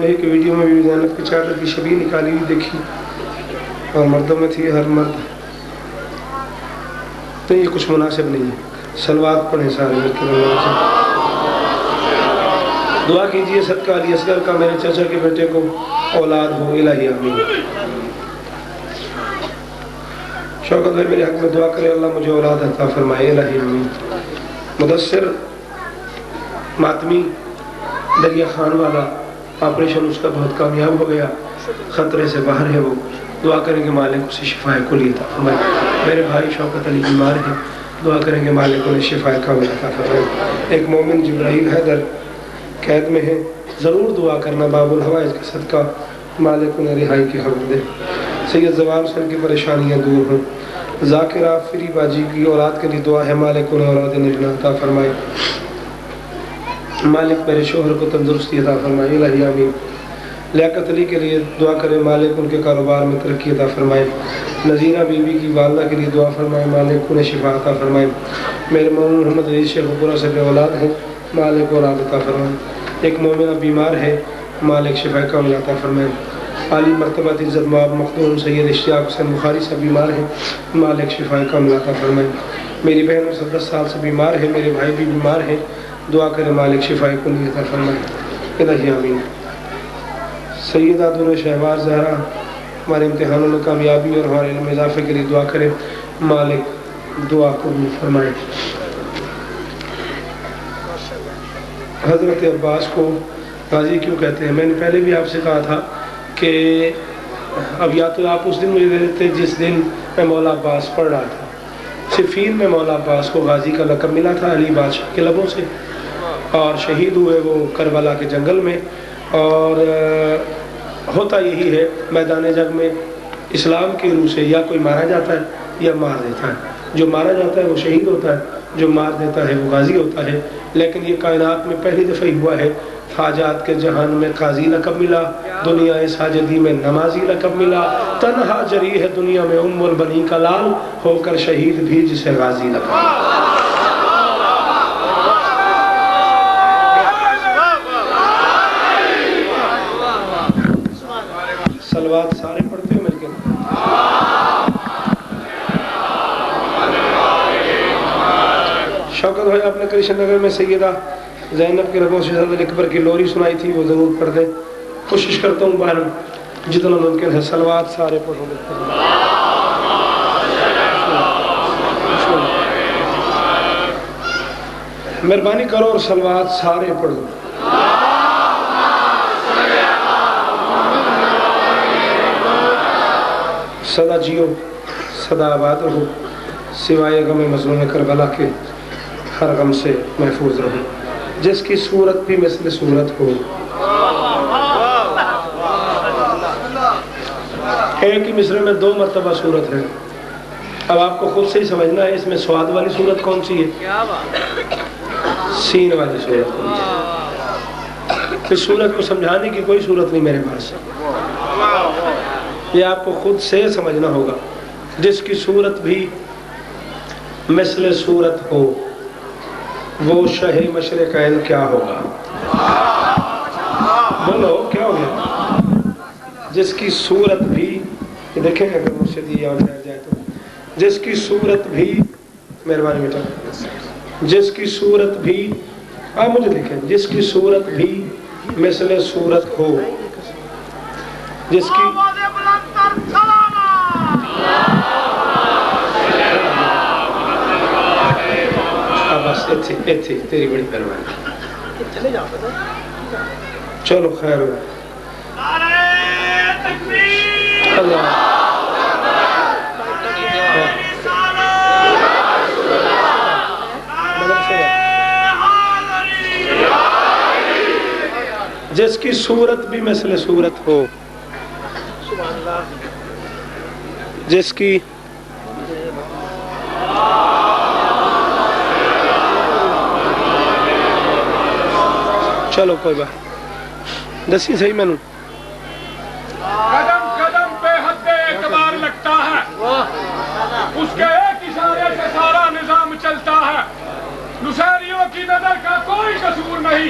ایک ویڈیو میں بھی زینب کی چادر کی شبیہ نکالی ہوئی دیکھی اور مردوں میں تھی ہر مرد، تو یہ کچھ مناسب نہیں ہے۔ صلوات پڑھیں سارے مل کے دعا کیجئے صدقہ علی اصغر کا میرے چچا کے بیٹے کو اولاد ہو، الہی آمین۔ شوکت بھائی میرے حق میں دعا کرے اللہ مجھے اولاد عطا فرمائے، الہی آمین۔ مدثر ماتمی دریا خان والا آپریشن اس کا بہت کامیاب ہو گیا، خطرے سے باہر ہے، وہ دعا کریں کہ مالک اسے شفاء کلی عطا فرمائے۔ میرے بھائی شوکت علی بیمار ہیں، دعا کریں کہ مالک انہیں شفاء کامل عطا فرمائے۔ ایک مومن جبرائیل حیدر قید میں ہے، ضرور دعا کرنا باب الحوائج کا صدقہ مالک انہیں رہائی کی خبر دے۔ سید زوال حسین کی پریشانیاں دور ہوں۔ ذاکر آفری باجی کی اولاد کے لیے دعا ہے، مالک انہیں اولاد نجنہ عطا فرمائے۔ مالک میرے شوہر کو تندرستی عطا فرمائے، الہی آمین۔ لیاقت علی کے لیے دعا کرے، مالک ان کے کاروبار میں ترقی عطا فرمائے۔ نذیرہ بی بی کی والدہ کے لیے دعا فرمائے، مالک انہیں شفا عطا فرمائے۔ میرے مومن محمد عزیز شیخ پورہ سے بے اولاد ہیں، مالک اولاد عطا فرمائے۔ ایک مومنہ بیمار ہے، مالک شفا کامل عطا فرمائے۔ عالی مرتبہ عزت مآب مخدوم سید اشتیاق حسین بخاری سے بیمار ہیں، مالک شفا کامل عطا فرمائے۔ میری بہن 10 سال سے بیمار ہے، میرے بھائی بھی بیمار ہیں، دعا کرے مالک شفا کلی عطا فرمائے، الہی آمین۔ سیدہ دونوں شہباز زہرا ہمارے امتحانوں میں کامیابی اور ہمارے علم میں اضافے کے لیے دعا کرے، مالک دعا قبول فرمائے۔ حضرت عباس کو غازی کیوں کہتے ہیں؟ میں نے پہلے بھی آپ سے کہا تھا کہ اب یا تو آپ اس دن مجھے دے دیتے جس دن میں مولا عباس پڑھ رہا تھا، صفین میں مولا عباس کو غازی کا لقب ملا تھا علی بادشاہ کے لبوں سے، اور شہید ہوئے وہ کربلا کے جنگل میں۔ اور ہوتا یہی ہے میدان جنگ میں اسلام کی روح سے یا کوئی مارا جاتا ہے یا مار دیتا ہے، جو مارا جاتا ہے وہ شہید ہوتا ہے، جو مار دیتا ہے وہ غازی ہوتا ہے۔ لیکن یہ کائنات میں پہلی دفعہ ہوا ہے، حاجات کے جہان میں قاضی لقب ملا، دنیا ساجدی میں نمازی لقب ملا، تنہا جری ہے دنیا میں ام البنی کا لال، ہو کر شہید بھی جسے غازی لقب ملا۔ صلوات سارے پڑھتے ہو مل کے؟ شوکت بھائی آپ نے کرشن نگر میں سیدہ زینب کے ربوں سے حضرت اکبر کی لوری سنائی تھی، وہ ضرور پڑھ دیں۔ کوشش کرتا ہوں باہر جتنا ممکن ہے صلوات سارے پڑھو مل کے۔ مہربانی کرو اور صلوات سارے پڑھو۔ سدا جیو سدا آباد رہو، سوائے غم مظلوم کربلا کے ہر غم سے محفوظ رہو، جس کی صورت بھی مثل صورت ہو۔ ایک ہی مصرے میں 2 مرتبہ صورت ہے، اب آپ کو خود سے ہی سمجھنا ہے اس میں سواد والی صورت کون سی ہے، سین والی صورت کون سی ہے۔ اس صورت کو سمجھانے کی کوئی صورت نہیں میرے پاس، یہ آپ کو خود سے سمجھنا ہوگا۔ جس کی صورت بھی مثل صورت ہو وہ شہ مشرقین کیا ہوگا؟ بولو کیا ہو گیا؟ جس کی صورت بھی، دیکھیں اگر مرشد یہ یاد رہ جائے تو، جس کی صورت بھی، مہربانی بیٹا، جس کی صورت بھی، آپ مجھے دیکھیں، جس کی صورت بھی مثل صورت ہو، جس کی بس ایتھی تیری بڑی مہربانی، چلو خیر ہو اللہ۔ جس کی صورت بھی مثل صورت ہو، جس کی چلو کوئی بات دسی صحیح میں قدم قدم پہ حد اعتبار لگتا ہے، اس کے ایک اشارے سے سارا نظام چلتا ہے، نصیریوں کی نظر کا کوئی قصور نہیں،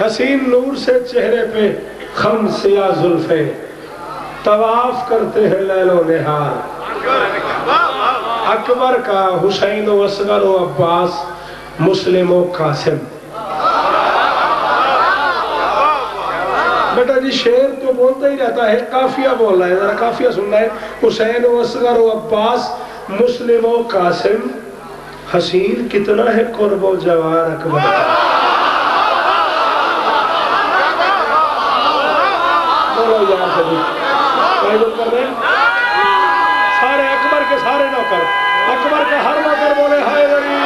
حسین نور سے چہرے پہ خم سیاہ زلفیں طواف کرتے ہیں لیل و نہار اکبر کا حسین و اصغر و عباس مسلم و قاسم بیٹا جی شعر تو بولتا ہی رہتا ہے قافیہ بول رہا ہے ذرا قافیہ سننا ہے حسین و اصغر و عباس مسلم و قاسم حسین کتنا ہے قرب و جوار اکبر کا بولو یار سبھی کوئی لوگ کر رہے ہیں سارے اکبر کے سارے نوکر اکبر کا ہر نوکر بولے ہائے دری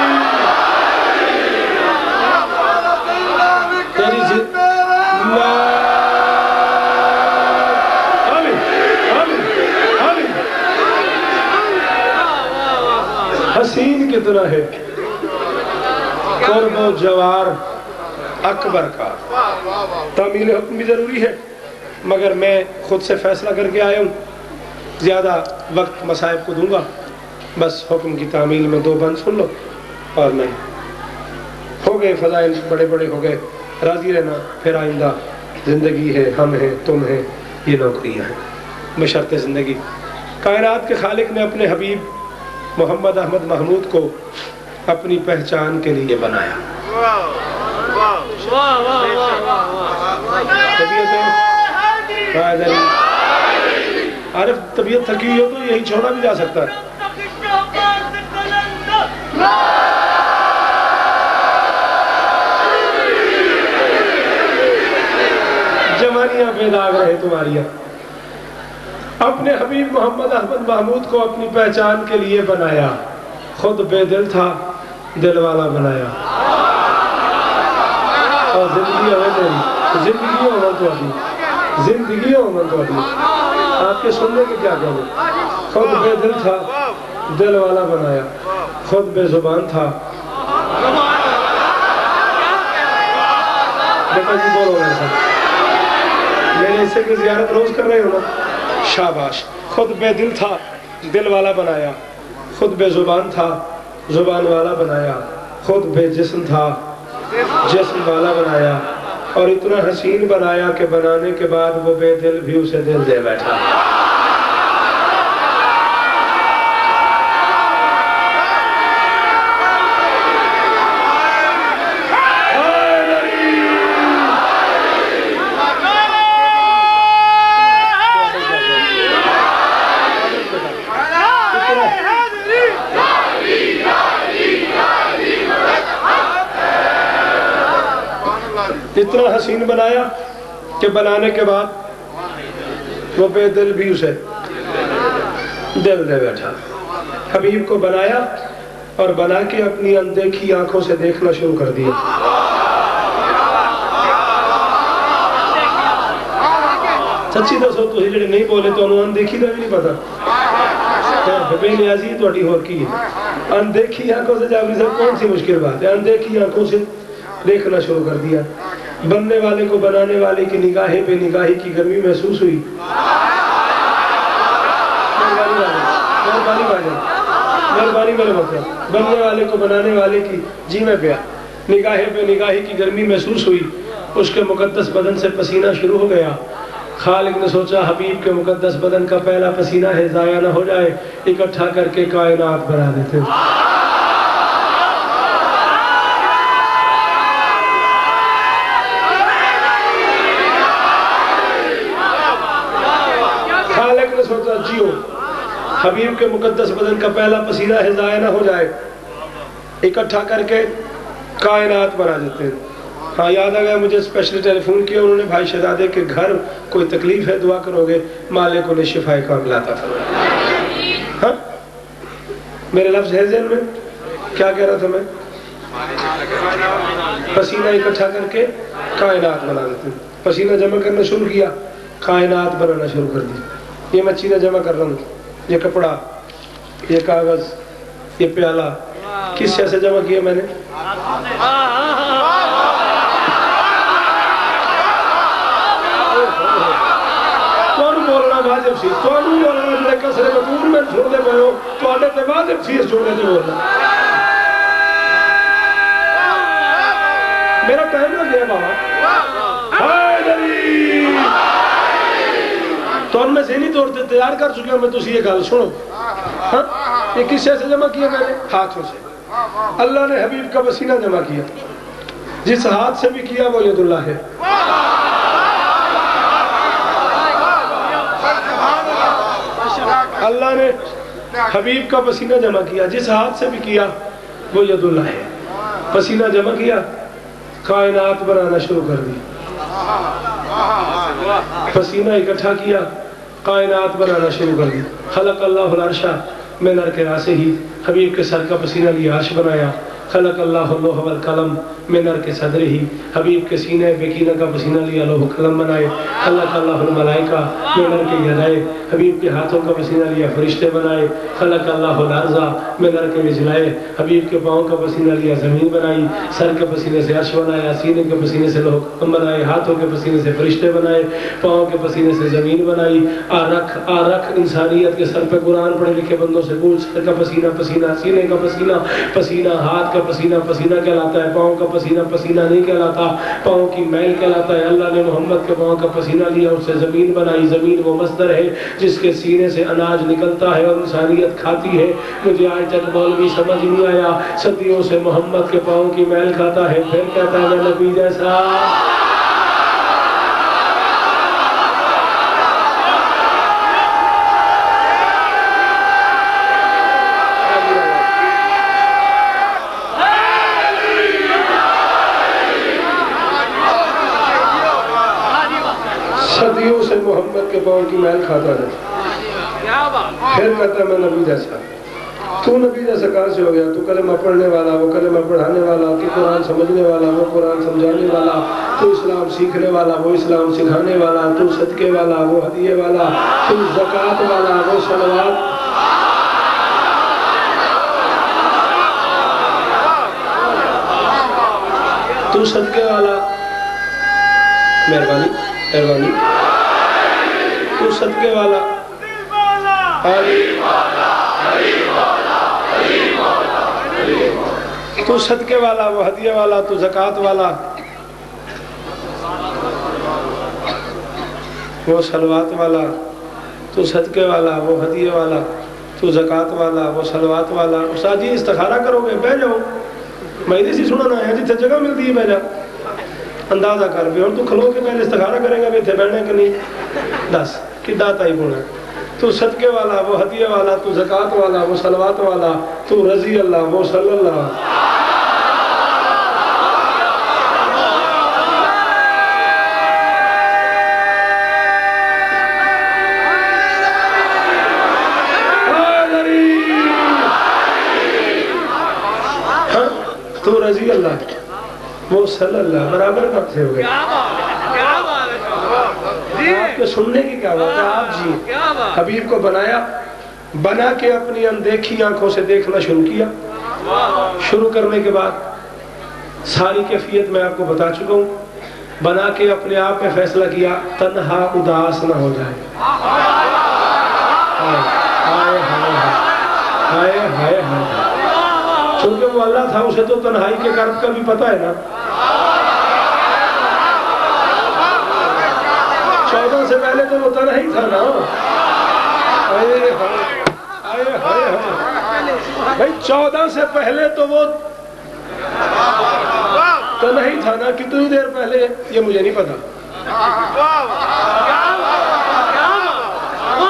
تیری حسین کتنا ہے قرب و جوار اکبر کا تعمیل حکم بھی ضروری ہے مگر میں خود سے فیصلہ کر کے آیا ہوں زیادہ وقت مصائب کو دوں گا بس حکم کی تعمیل میں 2 بند سن لو اور میں ہو گئے فضائل بڑے بڑے ہو گئے راضی رہنا پھر آئندہ زندگی ہے ہم ہیں تم ہیں یہ نوکریاں ہیں بشرط زندگی کائنات کے خالق نے اپنے حبیب محمد احمد محمود کو اپنی پہچان کے لیے بنایا عارف طبیعت تھکی ہو تو یہی چھوڑا بھی جا سکتا ہے جوانیاں بے داغ رہے تمہاریاں اپنے حبیب محمد احمد محمود کو اپنی پہچان کے لیے بنایا خود بے دل تھا دل والا بنایا اور زندگی ہوئے تیری زندگی ہونا تو ابھی زندگی ہونا تو ابھی آپ کے سننے کے کیا کہنے خود بے دل تھا دل والا بنایا خود بے زبان تھا بیٹا جی بولو ایسا میرے حصے کی زیارت روز کر رہے ہو نا شاباش خود بے دل تھا دل والا بنایا خود بے زبان تھا زبان والا بنایا خود بے جسم تھا جسم والا بنایا اور اتنا حسین بنایا کہ بنانے کے بعد وہ بے دل بھی اسے دل دے بیٹھا اتنا حسین بنایا کہ بنانے کے بعد وہ بے دل بھی اسے دل دے بیٹھا حبیب کو بنایا اور بنا کے اپنی اندیکھی آنکھوں سے دیکھنا شروع کر دیا سچی دسو تسی جڑے نہیں بولے تو انہوں اندیکھی دا بھی نہیں پتا بے نیازی تو اڈی ہو کی ہے اندیکھی آنکھوں سے جاوری صاحب کون سی مشکل بات ہے اندیکھی آنکھوں سے دیکھنا شروع کر دیا بننے والے کو بنانے والے کی نگاہیں پہ نگاہی کی گرمی محسوس ہوئی مہربانی میرے مطلب بننے والے کو بنانے والے کی جی میں پیا نگاہیں پہ نگاہی کی گرمی محسوس ہوئی اس کے مقدس بدن سے پسینہ شروع ہو گیا خالق نے سوچا حبیب کے مقدس بدن کا پہلا پسینہ ہے ضائع نہ ہو جائے اکٹھا کر کے کائنات بنا دیتے سوچا جیو حبیب کے مقدس بدن کا پہلا پسینہ ہے ضائع نہ ہو جائے اکٹھا کر کے کائنات بنا دیتے ہیں ہاں یاد آ گیا مجھے اسپیشلی ٹیلی فون کیا انہوں نے بھائی شہزادے کے گھر کوئی تکلیف ہے دعا کرو گے مالک انہیں شفائے کاملہ عطا فرمائے ہاں میرے لفظ ہے ذہن میں کیا کہہ رہا تھا میں پسینہ اکٹھا کر کے کائنات بنا دیتے ہیں پسینہ جمع کرنا شروع کیا کائنات بنانا شروع کر دی یہ میں چیزیں جمع کر رہا ہوں یہ کپڑا یہ کاغذ یہ پیالہ کس شے سے جمع کیا میں نے کون بولنا واجب سی کون بولنا جڑے کسرے مدور میں چھوڑ دے پہو تو آنے تے واجب سی اس چھوڑنے تے بولنا میرا ٹائم لگ گیا بابا ذہنی طور پہ تیار کر چکے ہوں میں، تسی یہ گل سنو. ہاں یہ کس سے جمع کیا میں نے؟ ہاتھوں سے. اللہ نے حبیب کا پسینہ جمع کیا، جس ہاتھ سے بھی کیا وہ ید اللہ ہے. اللہ نے حبیب کا پسینہ جمع کیا، جس ہاتھ سے بھی کیا وہ ید اللہ ہے. پسینہ جمع کیا، کائنات بنانا شروع کر دی. پسینہ اکٹھا کیا، کائنات بنانا شروع کر دی. خلق اللہ العرش من ارکراسہ ہی، حبیب کے سر کا پسینہ لیا عرش بنایا. خلق اللہ اللوح والقلم من ارک صدرہ ہی، حبیب کے سینے بکینہ کا پسینہ لیا لوح قلم بنائے. خلق اللہ الملائکہ من ارک یدائے، حبیب کے ہاتھوں کا پسینہ لیا فرشتے بنائے. خلق اللہ الارض من ارک رجلائے، حبیب کے پاؤں کا پسینہ لیا زمین بنائی. سر کے پسینے سے عرش بنایا، سینے کے پسینے سے لوح قلم بنائے، ہاتھوں کے پسینے سے فرشتے بنائے، پاؤں کے پسینے سے زمین بنائی. آرکھ انسانیت کے سر پہ قرآن پڑھے لکھے بندوں سے پوچھ، سر کا پسینہ پسینہ، سینے کا پسینہ پسینہ، ہاتھ کا پسینہ پسینہ کہلاتا ہے، پاؤں کا پسینہ پسینہ نہیں کہلاتا، پاؤں کی میل کہلاتا ہے. اللہ نے محمد کے پاؤں کا پسینہ لیا، اس سے زمین بنائی. زمین وہ مصدر ہے جس کے سینے سے اناج نکلتا ہے اور انسانیت کھاتی ہے. مجھے آج تک مولوی سمجھ نہیں آیا، صدیوں سے محمد کے پاؤں کی میل کھاتا ہے، پھر کہتا ہے میں نبی جیسا. صدیوں سے محمد کے پاؤں کی میل کھاتا ہے، پھر کہتا ہے میں نبی جیسا. تو نبی جیسا کہاں سے ہو گیا؟ تو کلمہ پڑھنے والا، وہ کلمہ پڑھانے والا، تو قرآن سمجھنے والا، وہ قرآن سمجھانے والا، تو اسلام سیکھنے والا، وہ اسلام سکھانے والا، تو صدقے والا، وہ ہدیے والا، تو زکوٰۃ والا، وہ صلوات. تو صدقے والا، مہربانی مہربانی، تو صدقے والا، تو صدقے والا، وہ ہدیے والا، تو زکوٰۃ والا، وہ صلوات والا. تو صدقے والا، وہ ہدیے والا، تو زکوٰۃ والا، وہ صلوات والا. استاد جی استخارہ کرو گے؟ بہ جاؤ، میں ادھر سے سننا ہے جتنے جگہ ملتی ہے بہ جا. اندازہ کر بھی، اور تو کھلو کے پہلے استخارہ کریں گا بھی اتنے بیٹھنے کے نہیں. دس کہ داتا ہی بولا. تو صدقے والا، وہ ہدیے والا، تو زکوٰۃ والا، وہ صلوات والا، تو رضی اللہ، وہ صلی اللہ. تو رضی اللہ، وہ صلی اللہ، برابر کب سے ہو گئے؟ آپ کے سننے کی کیا بات ہے؟ آپ جی حبیب کو بنایا، بنا کے اپنی اندیکھی آنکھوں سے دیکھنا شروع کیا. شروع کرنے کے بعد ساری کیفیت میں آپ کو بتا چکا ہوں. بنا کے اپنے آپ میں فیصلہ کیا تنہا اداس نہ ہو جائے. ہائے ہائے ہائے ہائے، چونکہ وہ اللہ تھا، اسے تو تنہائی کے کرب کا بھی پتہ ہے نا. 14 سے پہلے تو وہ تنہا ہی تھا نا. بھائی 14 سے پہلے تو وہ تنہا ہی تھا نا. کتنی دیر پہلے یہ مجھے نہیں پتا،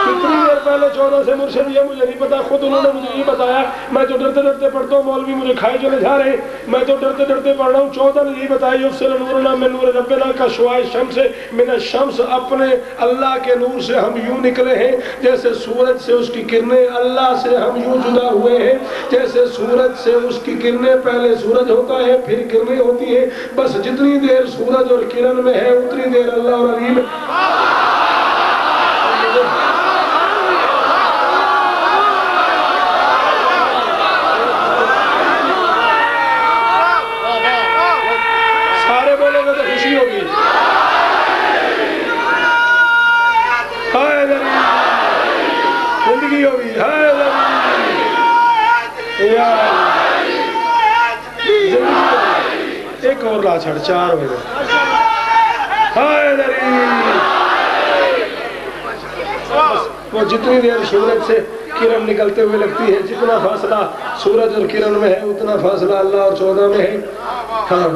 کتنی دیر پہلے 14 سے مرشد یہ مجھے نہیں پتا. خود انہوں نے مجھے یہ بتایا. میں تو ڈرتے ڈرتے پڑھتا ہوں، مولوی مجھے کھائے چلے جا رہے ہیں. میں تو ڈرتے ڈرتے پڑھ رہا ہوں. 14 نے یہی بتایا یفصل نورنا من نور ربنا کشعاع الشمس من الشمس. اپنے اللہ کے نور سے ہم یوں نکلے ہیں جیسے سورج سے اس کی کرنیں. اللہ سے ہم یوں جدا ہوئے ہیں جیسے سورج سے اس کی کرنیں. پہلے سورج ہوتا ہے پھر کرنیں ہوتی ہیں. بس جتنی دیر سورج اور کرن میں ہے اتنی دیر اللہ اور علی میں. خوشی ہوگی. ہائے نبی، زندگی ہوگی. ہائے نبی، ایک اور لا چھڑ 4 بجے. ہائے نبی، جتنی دیر سورج سے کرن نکلتے ہوئے لگتی ہے، جتنا فاصلہ سورج اور کرن میں ہے اتنا فاصلہ اللہ اور 14 میں ہے۔ ہاں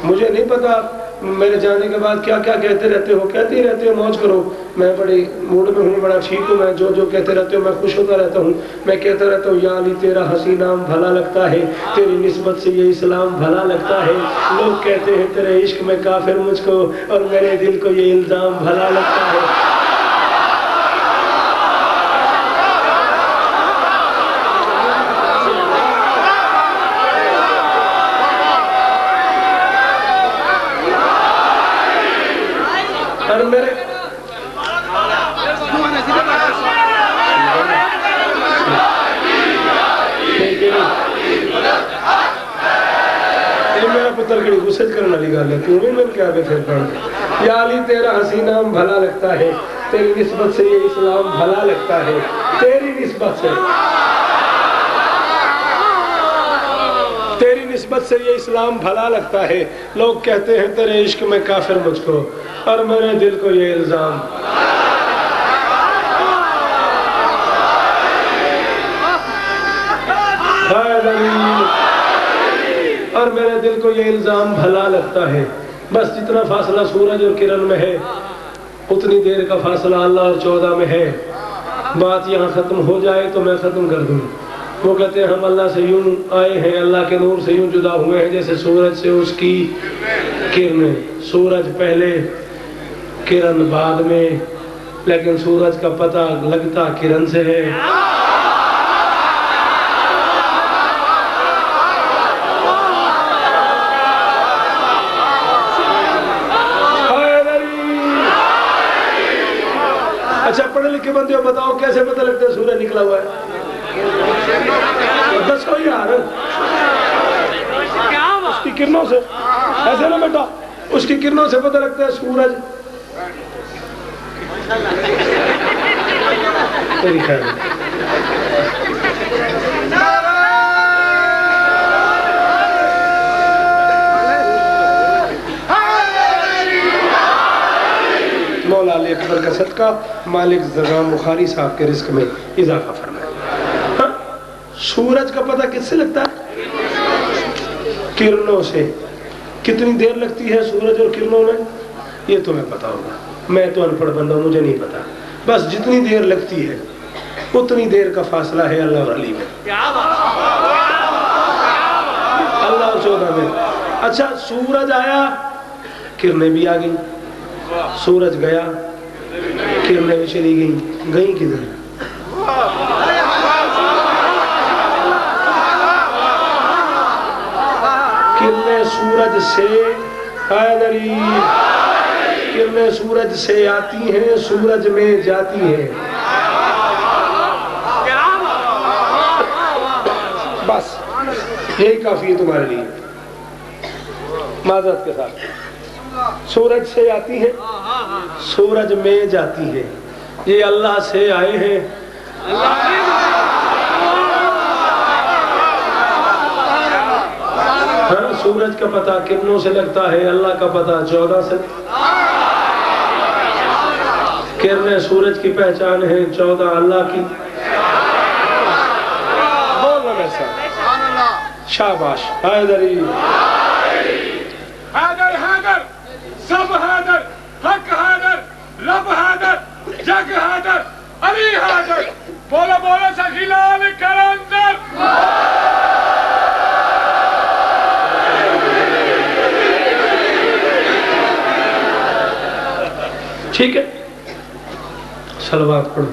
مجھے نہیں پتا میرے جانے کے بعد کیا کیا کہتے رہتے ہو، کہتے ہی رہتے ہو موج کرو، میں بڑی موڈ میں ہوں، بڑا ٹھیک ہوں، میں جو کہتے رہتے ہو میں خوش ہوتا رہتا ہوں، میں کہتا رہتا ہوں یا علی تیرا حسین نام بھلا لگتا ہے، تیری نسبت سے یہ اسلام بھلا لگتا ہے، لوگ کہتے ہیں تیرے عشق میں کافر مجھ کو، اور میرے دل کو یہ الزام بھلا لگتا ہے۔ اور میرے میرا پتر کڑی غصت کرنے والی گل ہے، کیوں نہیں مل کے آگے پھر پڑھ یا علی تیرا حسین نام بھلا لگتا ہے، تیری نسبت سے یہ اسلام بھلا لگتا ہے، تیری نسبت سے یہ اسلام بھلا لگتا ہے، لوگ کہتے ہیں تیرے عشق میں کافر مجھ کو، اور میرے دل کو یہ الزام۔ اور میرے دل کو یہ الزام بھلا لگتا ہے۔ بس جتنا فاصلہ سورج اور کرن میں ہے اتنی دیر کا فاصلہ اللہ اور 14 میں ہے۔ بات یہاں ختم ہو جائے تو میں ختم کر دوں۔ وہ کہتے ہیں ہم اللہ سے یوں آئے ہیں، اللہ کے نور سے یوں جدا ہوئے ہیں جیسے سورج سے اس کی کرنیں، سورج پہلے کرن بعد میں، لیکن سورج کا پتہ لگتا کرن سے ہے۔ اچھا پڑھے لکھے بندے ہو، بتاؤ کیسے پتہ لگتا ہے سورج نکلا ہوا ہے؟ دسو یار، اس کی کرنوں سے، ایسے نہ بیٹا، اس کی کرنوں سے پتہ لگتا ہے سورج۔ تیری خیر مولا علی اکبر کا صدقہ مالک زغام بخاری صاحب کے رزق میں اضافہ فرمائے۔ ہاں سورج کا پتہ کس سے لگتا ہے؟ کرنوں سے۔ کتنی دیر لگتی ہے سورج اور کرنوں میں یہ تمہیں پتا ہوگا، میں تو ان پڑھ بندہ ہوں، مجھے نہیں پتا۔ بس جتنی دیر لگتی ہے اتنی دیر کا فاصلہ ہے اللہ اور علی میں، اللہ اور 14 میں۔ اچھا سورج آیا کرنیں بھی آ گئی، سورج گیا کرنیں بھی چلی گئی، گئی کدھر؟ کرنیں سورج سے حیدری، کرنیں سورج سے آتی ہیں، سورج میں جاتی ہیں۔ بس یہی کافی ہے تمہارے لیے معذرت کے ساتھ۔ سورج سے آتی ہے، سورج میں جاتی ہے، یہ اللہ سے آئے ہیں۔ ہاں سورج کا پتہ کرنوں سے لگتا ہے، اللہ کا پتہ 14 سے۔ کرنیں سورج کی پہچان ہے، 14 اللہ کی۔ بولنا ویسا شاباش حیدری، حیدر حیدر، سب حیدر، حق حیدر، رب حیدر، جگ حیدر، علی حیدر، بولو بولو سخی لال کرندر۔ ٹھیک ہے صلوات پڑھو۔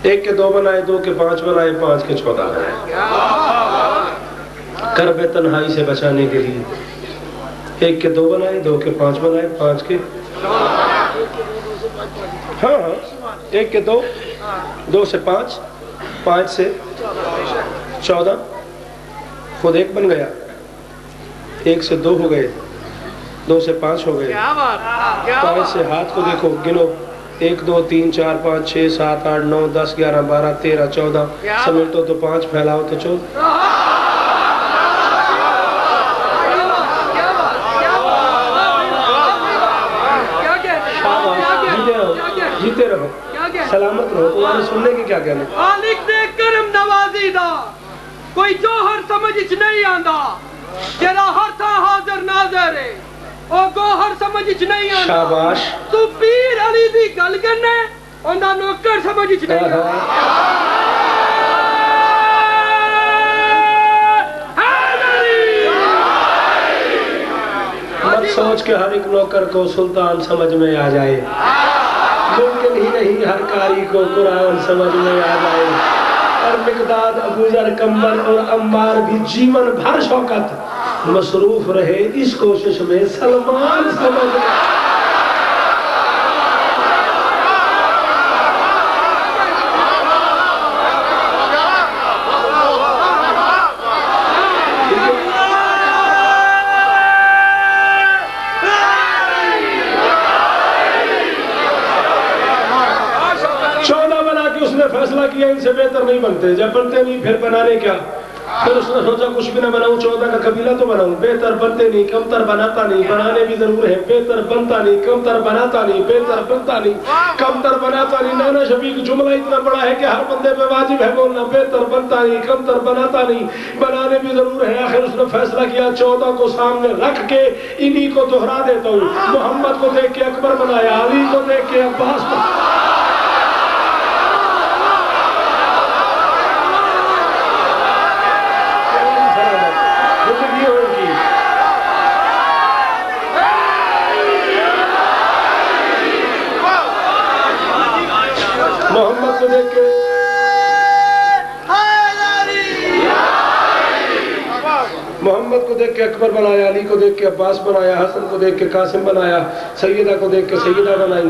ایک کے 2 بنائے، 2 کے 5 بنائے، 5 کے 14 بنائے، کرب تنہائی سے بچانے کے لیے۔ 1 کے 2 بنائے، 2 کے 5 بنائے، 5 کے ہاں 1 کے 2، 2 سے 5، 5 سے 14، خود 1 بن گیا، 1 سے 2 ہو گئے، 2 سے 5 ہو گئے، 5 سے ہاتھ کو دیکھو گنو، 1 2 3 4 5 6 7 8 9 10 11 12 13 14، سمیٹو تو 5، پھیلاؤ تو 14۔ سلامت رہو. تمہارے سننے کی کیا کہنے؟ خالق دے کرم نوازی دا کوئی جوہر سمجھ اچ نہیں آندا جڑا ہر تھا حاضر ناظر ہے او گوہر سمجھ اچ نہیں آندا. شاباش. تو پیر علی دی گل کرنا اوندا نوکر سمجھ اچ نہیں آندا. مت سوچ کہ ہر ایک نوکر کو سلطان سمجھ میں آ جائے. ممکن ہی نہیں ہر قاری کو قرآن سمجھ میں آ جائے. اور مقداد، ابو ذر، کمبر اور عمار بھی جیون بھر شوقت مصروف رہے اس کوشش میں سلمان سمجھ میں. فیصلہ کیا ان سے بہتر نہیں بنتے. جب بنتے نہیں پھر بنانے کیا؟ پھر اس نے سوچا کچھ بھی نہ بناؤں، 14 کا قبیلہ تو بناؤں. بہتر بنتے نہیں، کمتر بناتا نہیں. بنانے بھی ضرور ہے. بہتر بنتا نہیں، کمتر بناتا نہیں. بہتر بنتا نہیں، کمتر بناتا نہیں. نانا شفیع کا جملہ اتنا بڑا ہے کہ ہر بندے پہ واجب ہے بولنا. بہتر بنتا نہیں، کمتر بناتا نہیں. بنانے بھی ضرور ہے. آخر اس نے فیصلہ کیا 14 کو سامنے رکھ کے انہی کو دہرا دیتا ہوں. محمد کو دیکھ کے اکبر بنایا، علی کو دیکھ کے عباس بنایا. محمد کو دیکھ کے محمد کو دیکھ کے اکبر بنایا، علی کو دیکھ کے عباس بنایا، حسن کو دیکھ کے قاسم بنایا، سیدہ کو دیکھ کے سیدہ بنائی.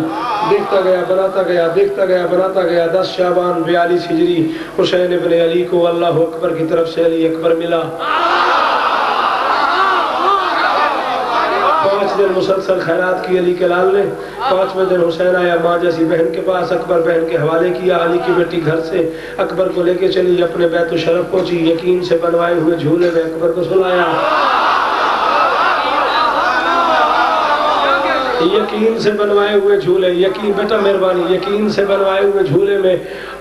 دیکھتا گیا بناتا گیا، دیکھتا گیا بناتا گیا. 10 شعبان 42 ہجری حسین ابن علی کو اللہ اکبر کی طرف سے علی اکبر ملا. 5 دن مسلسل خیرات کی علی کے لال نے. 5ویں دن حسین آیا ماں جیسی بہن کے پاس. اکبر بہن کے حوالے کیا. علی کی بیٹی گھر سے اکبر کو لے کے چلی، اپنے بیت الشرف پہنچی. یقین سے بنوائے ہوئے جھولے میں اکبر کو سلایا. یقین سے بنوائے ہوئے جھولے، یقین بیٹا مہربانی، یقین سے بنوائے ہوئے جھولے میں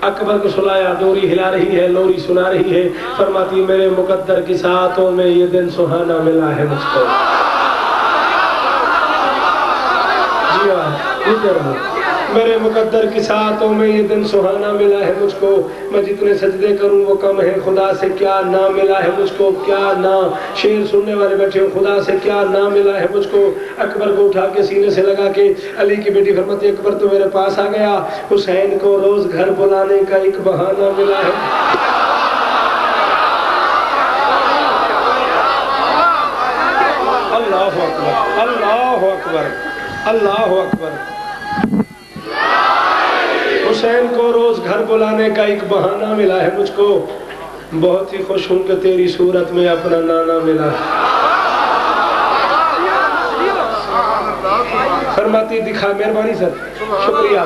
اکبر کو سلایا. ڈوری ہلا رہی ہے، لوری سنا رہی ہے. فرماتی میرے مقدر کی ساعتوں میں یہ دن سہانا ملا ہے مجھ کو. میرے مقدر کی ساعتوں میں یہ دن سہانا ملا ہے مجھ کو. میں جتنے سجدے کروں وہ کم ہے. خدا سے کیا نہ ملا ہے مجھ کو، کیا نہ. شعر سننے والے بیٹھے ہو، خدا سے کیا نہ ملا ہے مجھ کو. اکبر کو اٹھا کے سینے سے لگا کے علی کی بیٹی فرماتی اکبر تو میرے پاس آ گیا. حسین کو روز گھر بلانے کا ایک بہانہ ملا ہے. اللہ اکبر، اللہ اکبر، اللہ اکبر. حسین کو روز گھر بلانے کا ایک بہانہ ملا ہے مجھ کو. بہت ہی خوش ہوں کہ تیری صورت میں اپنا نانا ملا. فرماتی دکھا، مہربانی سر، شکریہ.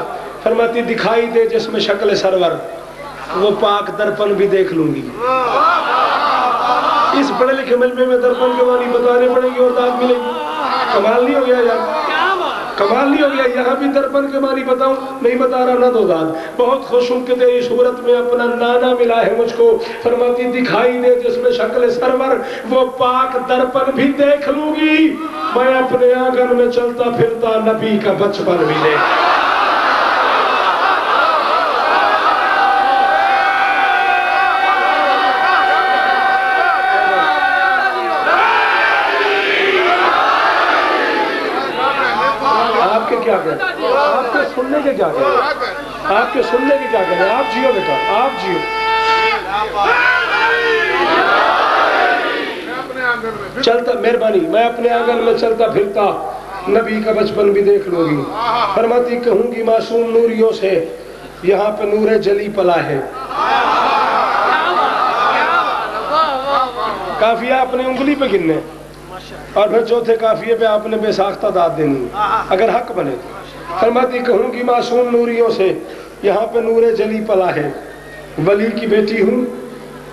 فرماتی دکھائی دے جس میں شکل سرور، وہ پاک درپن بھی دیکھ لوں گی. اس پڑھے لکھے مجمع میں درپن کے معنی بتانے پڑیں گے اور داد ملے گی. کمال نہیں ہو گیا یار، کمال نہیں ہو گیا. یہاں بھی درپن کے معنی بتاؤں، نہیں بتا رہا نہ تو داد. بہت خوش ہوں کہ تیری صورت میں اپنا نانا ملا ہے مجھ کو. فرماتی دکھائی دے جس میں شکل سرور، وہ پاک درپن بھی دیکھ لوں گی. میں اپنے آنگن میں چلتا پھرتا نبی کا بچپن بھی دیکھ. کیا کہتے ہیں آپ کے سننے کے، کیا کہتے ہیں آپ کے سننے کے، کیا کہتے ہیں. آپ جیو بیٹا، آپ جیو. چلتا، مہربانی، میں اپنے آنگن میں چلتا پھرتا نبی کا بچپن بھی دیکھ لوں گی. فرماتی کہوں گی معصوم نوریوں سے یہاں پہ نور جلی پلا ہے. کافیہ اپنے انگلی پہ گننے اور پھر چوتھے قافیے پہ آپ نے بے ساختہ داد دینی اگر حق بنے تو. فرماتی کہوں گی معصوم نوریوں سے یہاں پہ نور جلی پلا ہے. ولی کی بیٹی ہوں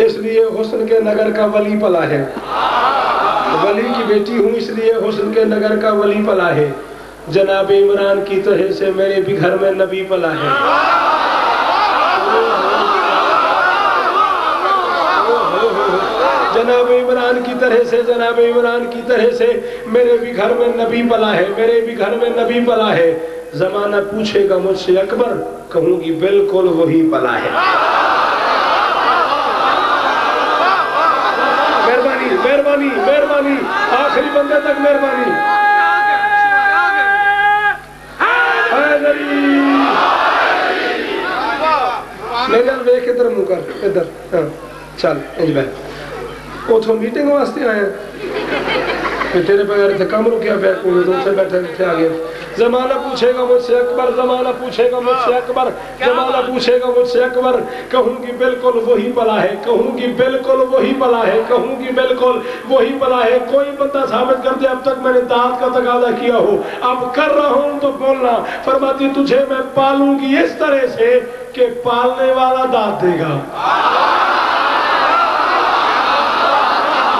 اس لیے حسن کے نگر کا ولی پلا ہے. ولی کی بیٹی ہوں اس لیے حسن کے نگر کا ولی پلا ہے. جناب عمران کی طرح سے میرے بھی گھر میں نبی پلا ہے. جناب عمران کی طرح سے، جناب عمران کی طرح سے میرے بھی گھر میں نبی پلا ہے، میرے بھی گھر میں نبی پلا ہے۔ زمانہ پوچھے گا مجھ سے اکبر، کہوں گی بالکل وہی پلا ہے۔ مہربانی مہربانی مہربانی، آخری بندے تک مہربانی۔ میرے دیکھ ادھر منہ کر، ادھر ہاں چل انج بیٹھ۔ اتھوں میٹنگ واسطے آئے ہیں، تیرے بغیر تھے کم رکیا پہ کوئی تو سے بیٹھے تھے آگے۔ زمانہ پوچھے گا مجھ سے اکبر، زمانہ پوچھے گا مجھ سے اکبر، زمانہ پوچھے گا مجھ سے اکبر، کہوں گی بالکل وہی پلا ہے، کہوں گی بالکل وہی پلا ہے، کہوں گی بالکل وہی پلا ہے۔ کوئی بندہ ثابت کر دے اب تک میں نے داد کا تقاضا کیا ہو، اب کر رہا ہوں تو بولنا۔ فرماتی تجھے میں پالوں گی اس طرح سے کہ پالنے والا داد دے گا۔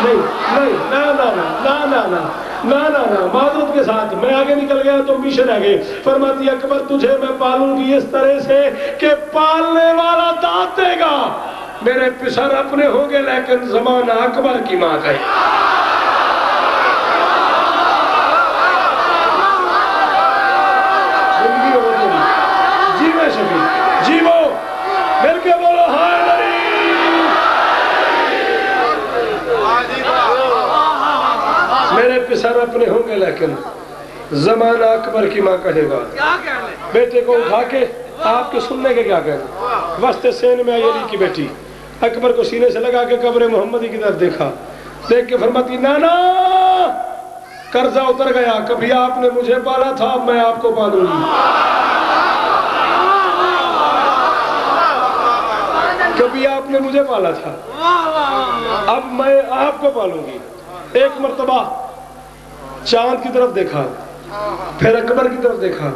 نہیں نہیں نا نا نا نا نا نا نا نا، معذرت کے ساتھ میں آگے نکل گیا تو پیچھے رہ گئے۔ فرماتی اکبر تجھے میں پالوں گی اس طرح سے کہ پالنے والا داد دے گا۔ میرے پسر اپنے ہوں گے لیکن زمانہ اکبر کی ماں کا ہے۔ زندگی ہو تم جیوے شفیع جیو، مل کے بولو ہائے نری۔ میرے پسر اپنے ہوں گے لیکن زمانہ اکبر کی ماں کہے گا۔ بیٹے کو اٹھا کے آپ کے سننے کے کیا کہیں؟ وسط سین میں علی کی بیٹی اکبر کو سینے سے لگا کے قبر محمدی کی طرف دیکھا، دیکھ کے فرماتی نانا قرضہ اتر گیا، کبھی آپ نے مجھے پالا تھا اب میں آپ کو پالوں گی، کبھی آپ نے مجھے پالا تھا اب میں آپ کو پالوں گی۔ ایک مرتبہ چاند کی طرف دیکھا، پھر اکبر کی طرف دیکھا،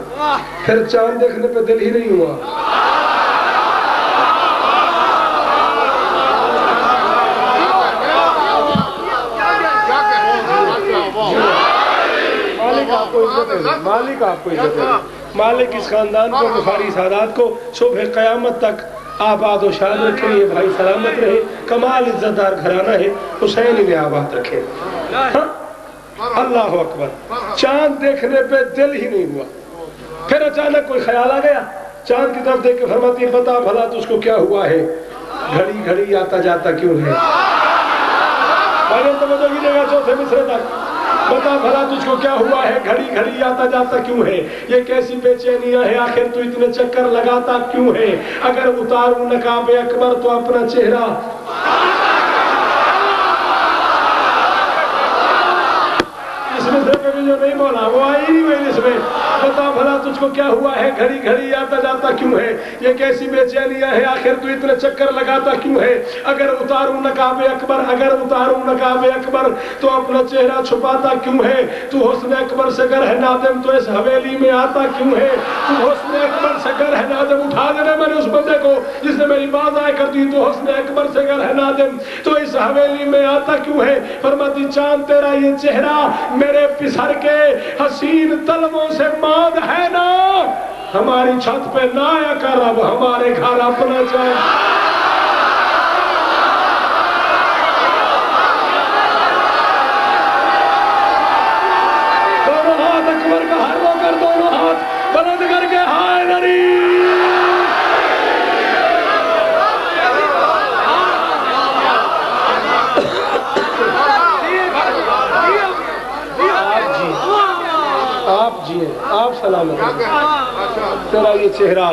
پھر چاند دیکھنے پہ دل ہی نہیں ہوا۔ مالک آپ کو عزت ہے، مالک آپ کو عزت ہے، مالک اس خاندان کو، بخاری سادات کو صبح قیامت تک آباد و شاد رکھے، یہ بھائی سلامت رہے، کمال عزت دار گھرانہ ہے، حسین انہیں آباد رکھے۔ اللہ اکبر، چاند دیکھنے پہ دل ہی نہیں ہوا۔ پھر اچانک کوئی خیال آ گیا، چاند کی طرف دیکھ کے فرماتی بتا بھلا تجھ کو کیا ہوا ہے، گھڑی گھڑی آتا جاتا کیوں ہے؟ توجہ کیجیے گا چوتھے مصرے تک، بتا بھلا تجھ کو کیا ہوا ہے، گھڑی گھڑی آتا جاتا کیوں ہے، یہ کیسی بے چینیاں ہے، آخر تو اتنے چکر لگاتا کیوں ہے، اگر اتاروں نقاب اکبر تو اپنا چہرہ۔ اس مصرے پہ بھی جو نہیں بولا وہ آئی نہیں میں اس میں، بتا بھلا تجھ کو کیا ہوا ہے، گھڑی گھڑی آتا جاتا کیوں ہے، یہ کیسی بے چینیاں ہے، آخر تو اتنے چکر لگاتا کیوں ہے، اگر اتاروں نقاب اکبر، اگر اتاروں نقاب اکبر تو اپنا چہرہ چھپاتا کیوں ہے، تو حسن اکبر سے گر ہے نادم تو اس حویلی میں آتا کیوں ہے، تو حسن اکبر سے گر ہے نادم، اٹھا دینا میں نے اس بندے کو جس نے میری بات آئے کر دی، تو حسن اکبر سے گر ہے نادم تو اس حویلی میں آتا کیوں ہے۔ فرماتی چاند تیرا یہ چہرہ میرے پسر کے حسین طلبوں سے ماند ہے نا، ہماری چھت پہ نہ آیا کر، اب ہمارے گھر اپنا چاند۔ دونوں ہاتھ اکبر کا ہر رو کر، دونوں ہاتھ بلند کر کے ہائے نری۔ آپ جیئے، آپ سلامت رہے، تیرا یہ چہرہ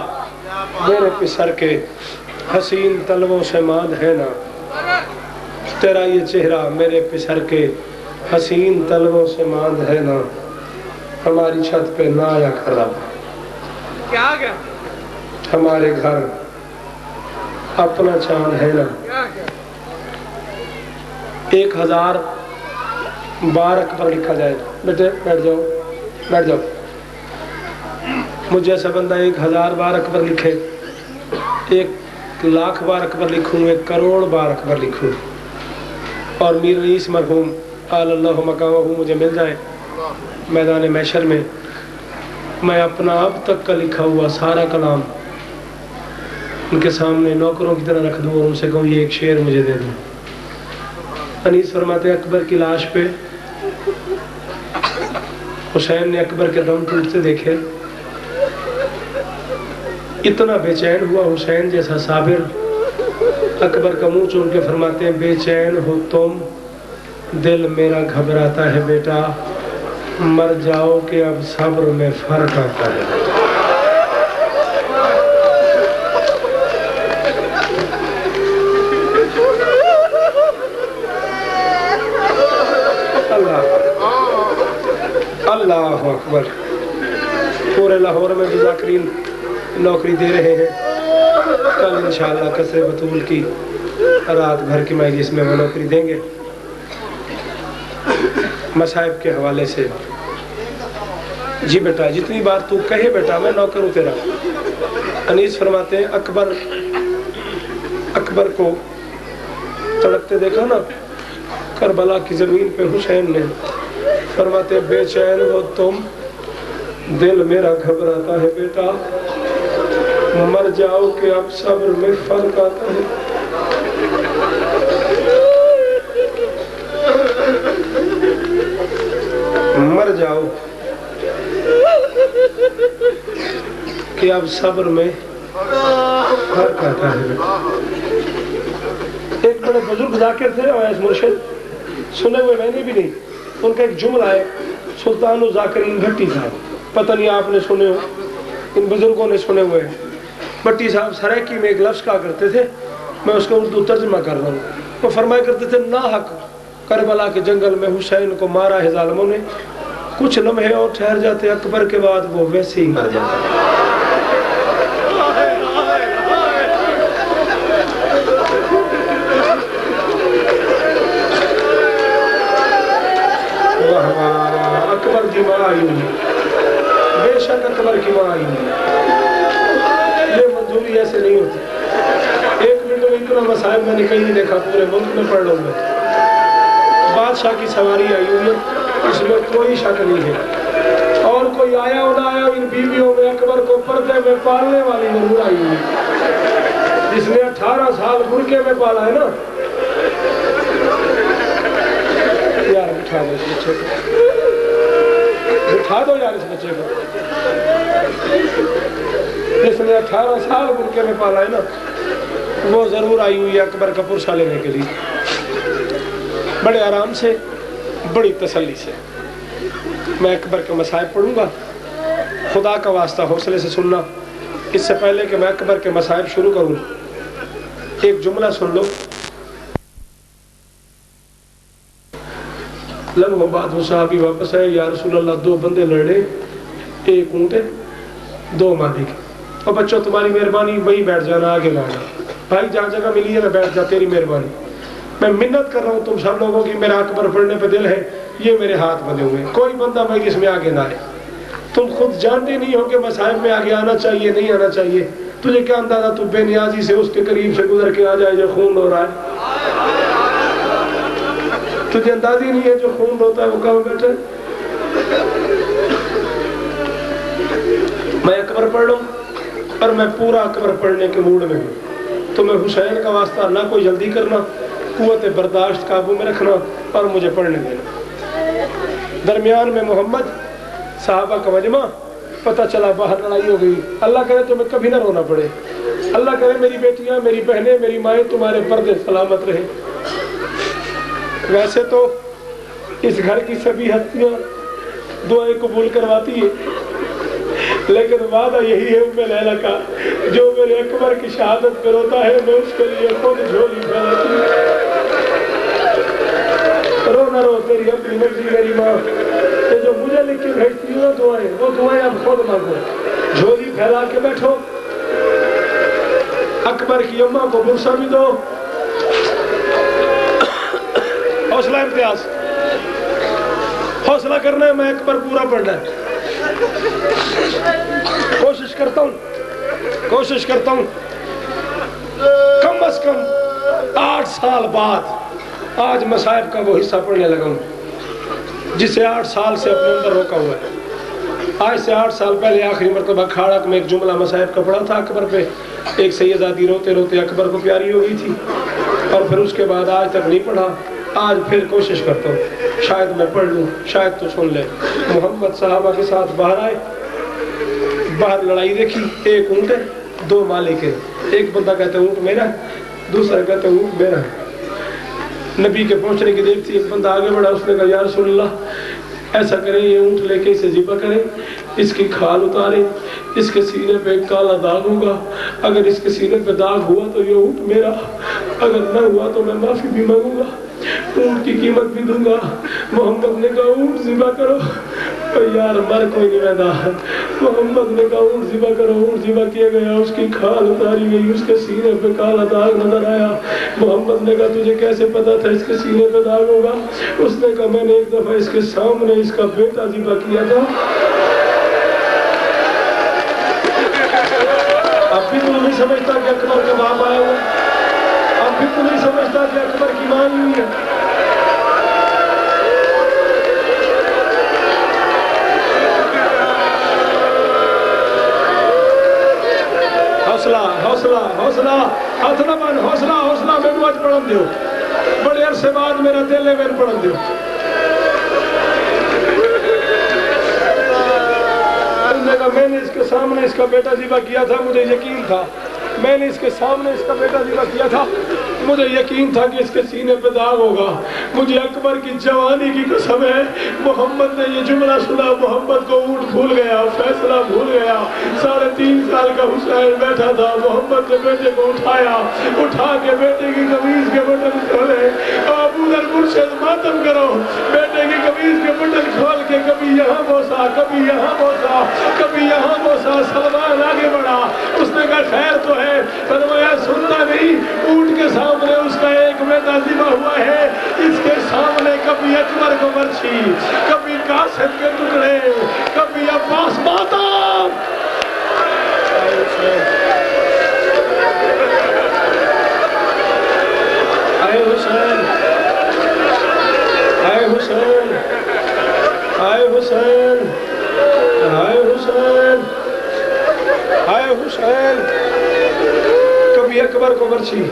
میرے پسر کے حسین طلبوں سے ماند ہے نا، تیرا یہ چہرہ میرے پسر کے حسین طلبوں سے ماند ہے نا، ہماری چھت پہ نہ آیا کر، اب کیا گیا ہمارے گھر اپنا چاند ہے نا۔ 1000 بار اکبر لکھا جائے، بیٹے بیٹھ جاؤ بیٹھ جاؤ، مجھ جیسا بندہ 1000 بار اکبر لکھے، 1,00,000 بار اکبر لکھوں، 1 کروڑ بار اکبر لکھوں، اور میر رئیس مرحوم آل اللہ مقامہ مجھے مل جائے میدان محشر میں، میں اپنا اب تک کا لکھا ہوا سارا کلام ان کے سامنے نوکروں کی طرح رکھ دوں اور ان سے کہوں یہ ایک شعر مجھے دے دوں۔ انیس فرماتے ہیں اکبر کی لاش پہ حسین نے اکبر کے دم ٹوٹتے دیکھے، اتنا بے چین ہوا حسین جیسا صابر. اکبر کا منہ چوم کے فرماتے ہیں بے چین ہو تم، دل میرا گھبراتا ہے بیٹا، مر جاؤ کہ اب صبر میں فرق آتا ہے. اللہ اکبر. پورے لاہور میں بھی ذاکرین نوکری دے رہے ہیں. کل انشاءاللہ قصر بطول کی رات بھر کی مجلس میں وہ نوکری دیں گے مصائب کے حوالے سے. جی بیٹا جتنی بار تو کہے بیٹا میں نوکر ہوں تیرا. انیس فرماتے ہیں اکبر کو تڑپتے دیکھا نا کربلا کی زمین پہ حسین نے. فرماتے ہیں بے چین ہو تم، دل میرا گھبراتا ہے بیٹا، مر جاؤ کہ اب صبر میں فرق آتا ہے. مر جاؤ کہ اب صبر میں فرق آتا ہے. ایک بڑے بزرگ ذاکر تھے اویس مرشد، سنے ہوئے میں نے بھی نہیں. ان کا ایک جملہ ہے سلطان الذاکرین بھٹی صاحب، پتہ نہیں آپ نے سنے ہو، ان بزرگوں نے سنے ہوئے ہیں. بھٹی صاحب سرائکی میں ایک لفظ کہا کرتے تھے، میں اس کا اردو ترجمہ کر رہا ہوں. وہ فرمایا کرتے تھے ناحق کربلا کے جنگل میں حسین کو مارا ہے ظالموں نے، کچھ لمحے اور ٹھہر جاتے اکبر کے بعد وہ ویسے ہی مر جاتا. اکبر کی ماں آئی ہوئی، بے شک اکبر کی ماں آئی ہوئی. یہ منظوری ایسے نہیں ہوتی. ایک منٹ میں اتنا مصائب میں نے کہیں نہیں دیکھا پورے ملک میں پڑھ لوں میں. بادشاہ کی سواری آئی ہوئی ہے، اس میں کوئی شک نہیں ہے. اور کوئی آیا ہو نہ آیا، ان بیویوں میں اکبر کو پردے میں پالنے والی ضرور آئی ہوئی، جس نے 18 سال برقعے میں پالا ہے نا. یار اٹھا دو اس بچے کو، اٹھا دو یار اس بچے کو، جس نے 18 سال برقعے میں پالا ہے نا، وہ ضرور آئی ہوئی ہے اکبر کا پرسہ لینے کے لیے. بڑے آرام سے، بڑی تسلی سے میں اکبر کے مصائب پڑھوں گا. خدا کا واسطہ حوصلے سے سننا. اس سے پہلے کہ میں اکبر کے مصائب شروع کروں، ایک جملہ سن لو. لمحوں بعد وہ صحابی واپس آئے، یا رسول اللہ 2 بندے لڑے، ایک اونٹ ہے 2 مالک. اور بچوں تمہاری مہربانی وہی بیٹھ جانا، آگے نہ آنا. بھائی جہاں جگہ ملی ہے نا بیٹھ جا، تیری مہربانی. میں منت کر رہا ہوں تم سب لوگوں کی، میرا اکبر پڑھنے پہ دل ہے، یہ میرے ہاتھ بندے ہوئے ہیں. کوئی بندہ مجلس میں آگے نہ آئے. تم خود جانتے نہیں ہو کہ مصائب میں آگے آنا چاہیے نہیں آنا چاہیے. تجھے کیا اندازہ تو بے نیازی سے اس کے قریب سے گزر کے آ جائے جو خون ہو رہا ہے؟ تجھے اندازی نہیں ہے جو خون ہوتا ہے وہ کہاں بیٹھے. میں اکبر پڑھ لوں اور میں پورا اکبر پڑھنے کے موڈ میں ہوں. تو میں حسین کا واسطہ نہ کوئی جلدی کرنا، قوت برداشت قابو میں رکھنا اور مجھے پڑھنے دینا. درمیان میں محمد صحابہ کا مجمع، پتہ چلا باہر لڑائی ہو گئی. اللہ کرے تمہیں کبھی نہ رونا پڑے. اللہ کرے میری بیٹیاں، میری بہنیں، میری مائیں تمہارے پردے سلامت رہے. ویسے تو اس گھر کی سبھی ہستیاں دعائیں قبول کرواتی ہے، لیکن وعدہ یہی ہے ام لیلہ کا، جو میرے اکبر کی شہادت پہ روتا ہے میں اس کے لیے خود جھولی پھیلاتی ہوں. رو نہ رو، تیری اپنی مرضی میری ماں. یہ جو مجھے لکھ کے بھیجتی ہوں دعائیں، وہ دعائیں اب خود مانگو. جھولی پھیلا کے بیٹھو. اکبر کی اماں کو برسہ بھی دو. حوصلہ امتیاز، حوصلہ کرنا ہے. میں اکبر پورا پڑھنا ہے. کوشش کرتا ہوں کم از کم 8 سال بعد آج مصائب کا وہ حصہ پڑھنے لگا ہوں جسے 8 سال سے اپنے اندر روکا ہوا ہے. آج سے 8 سال پہلے آخری مرتبہ کھاڑک میں ایک جملہ مصائب کا پڑھا تھا اکبر پہ. ایک سیدادی روتے روتے اکبر کو پیاری ہو گئی تھی، اور پھر اس کے بعد آج تک نہیں پڑھا. آج پھر کوشش کرتا ہوں، شاید میں پڑھ لوں، شاید تو سن لے۔ محمد صحابہ کے ساتھ باہر آئے، باہر لڑائی دیکھی، ایک اونٹ ہے، دو مالک ہے، ایک بندہ کہتا ہے اونٹ میرا، دوسرا کہتا ہے اونٹ میرا۔ نبی کے پہنچنے کی دیر تھی، ایک بندہ آگے بڑھا، اس نے کہا یا رسول اللہ ایسا کریں، یہ اونٹ لے کے اسے ذبح کریں، اس کی کھال اتاریں، اس کے سینے پہ ایک کالا داغ ہوگا، اگر اس کے سینے پہ داغ ہوا تو یہ اونٹ میرا، اگر نہ ہوا تو میں معافی بھی مانگوں گا، اونٹ کی قیمت بھی دوں گا۔ محمد نے کہا اونٹ ذبح کرو، یار مر کوئی نہیں رہتا۔ محمد نے کہا اونٹ ذبح کرو، اونٹ ذبح کیا گیا، اس کی کھال اتاری گئی، اس کے سینے پہ کالا داغ نظر آیا۔ محمد نے کہا تجھے کیسے پتا تھا اس کے سینے پہ داغ ہوگا؟ اس نے کہا میں نے ایک دفعہ اس کے سامنے اس کا بیٹا ذبح کیا تھا۔ اب بھی تو نہیں سمجھتا کہ اکبر کا باپ آیا ہوا، اب بھی تو نہیں سمجھتا کہ اکبر کی ماں ہوئی ہے۔ حوصلہ حوصلہ حوصلہ، ہاتھ نہ بن، حوصلہ حوصلہ، میں آج پڑھن دیو، بڑے عرصے بعد میرا دل ہے، میں پڑھن دیو۔ میں نے اس کے سامنے اس کا بیٹا ذبح کیا تھا، مجھے یقین تھا، میں نے اس کے سامنے اس کا بیٹا ذبح کیا تھا، مجھے یقین تھا کہ اس کے سینے پہ داغ ہوگا۔ مجھے اکبر کی جوانی کی قسم ہے، محمد نے یہ جملہ سنا، محمد کو اونٹ بھول گیا، فیصلہ بھول گیا۔ 3.5 سال کا حسین بیٹھا تھا، محمد نے بیٹے کو اٹھایا، اٹھا کے بیٹے کی قمیض کے بٹن کھولے، ابو ذر مرشد ماتم کرو، بیٹے کی قمیض کے بٹن کھول کے کبھی یہاں بوسا، کبھی یہاں بوسا، کبھی یہاں بوسا۔ سلمان آگے بڑھا، اس نے کہا خیر تو ہے، فرمایا سنتا نہیں، اونٹ کے سامنے اس کا ایک بیٹا ذبح ہوا ہے، اس کے سامنے کبھی اکبر کو برچھی، کبھی قاسم کے ٹکڑے، کبھی عباس ماتم۔ اے حسین، اے حسین، اے حسین، اے حسین، اے حسین، کبھی اکبر کو برچھی،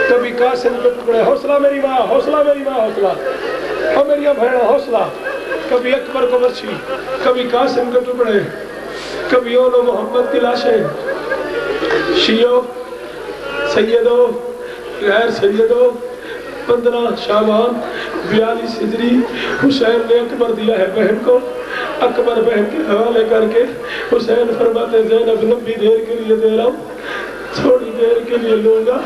کبھی قاسم کے ٹکڑے۔ حوصلہ میری ماں، حوصلہ میری ماں، حوصلہ، اور میری بہن حوصلہ۔ کبھی اکبر کو برچھی، کبھی قاسم کے ٹکڑے، کبھی اولو محمد کی لاشیں۔ شیعو، سیدو، غیر سیدو، 15 شعبان 42 ہجری، حسین نے اکبر دیا ہے بہن کو، اکبر بہن کے حوالے کر کے حسین فرماتے زینب لمبی دیر کے لیے دے رہا ہوں، تھوڑی دیر کے لیے لوں گا،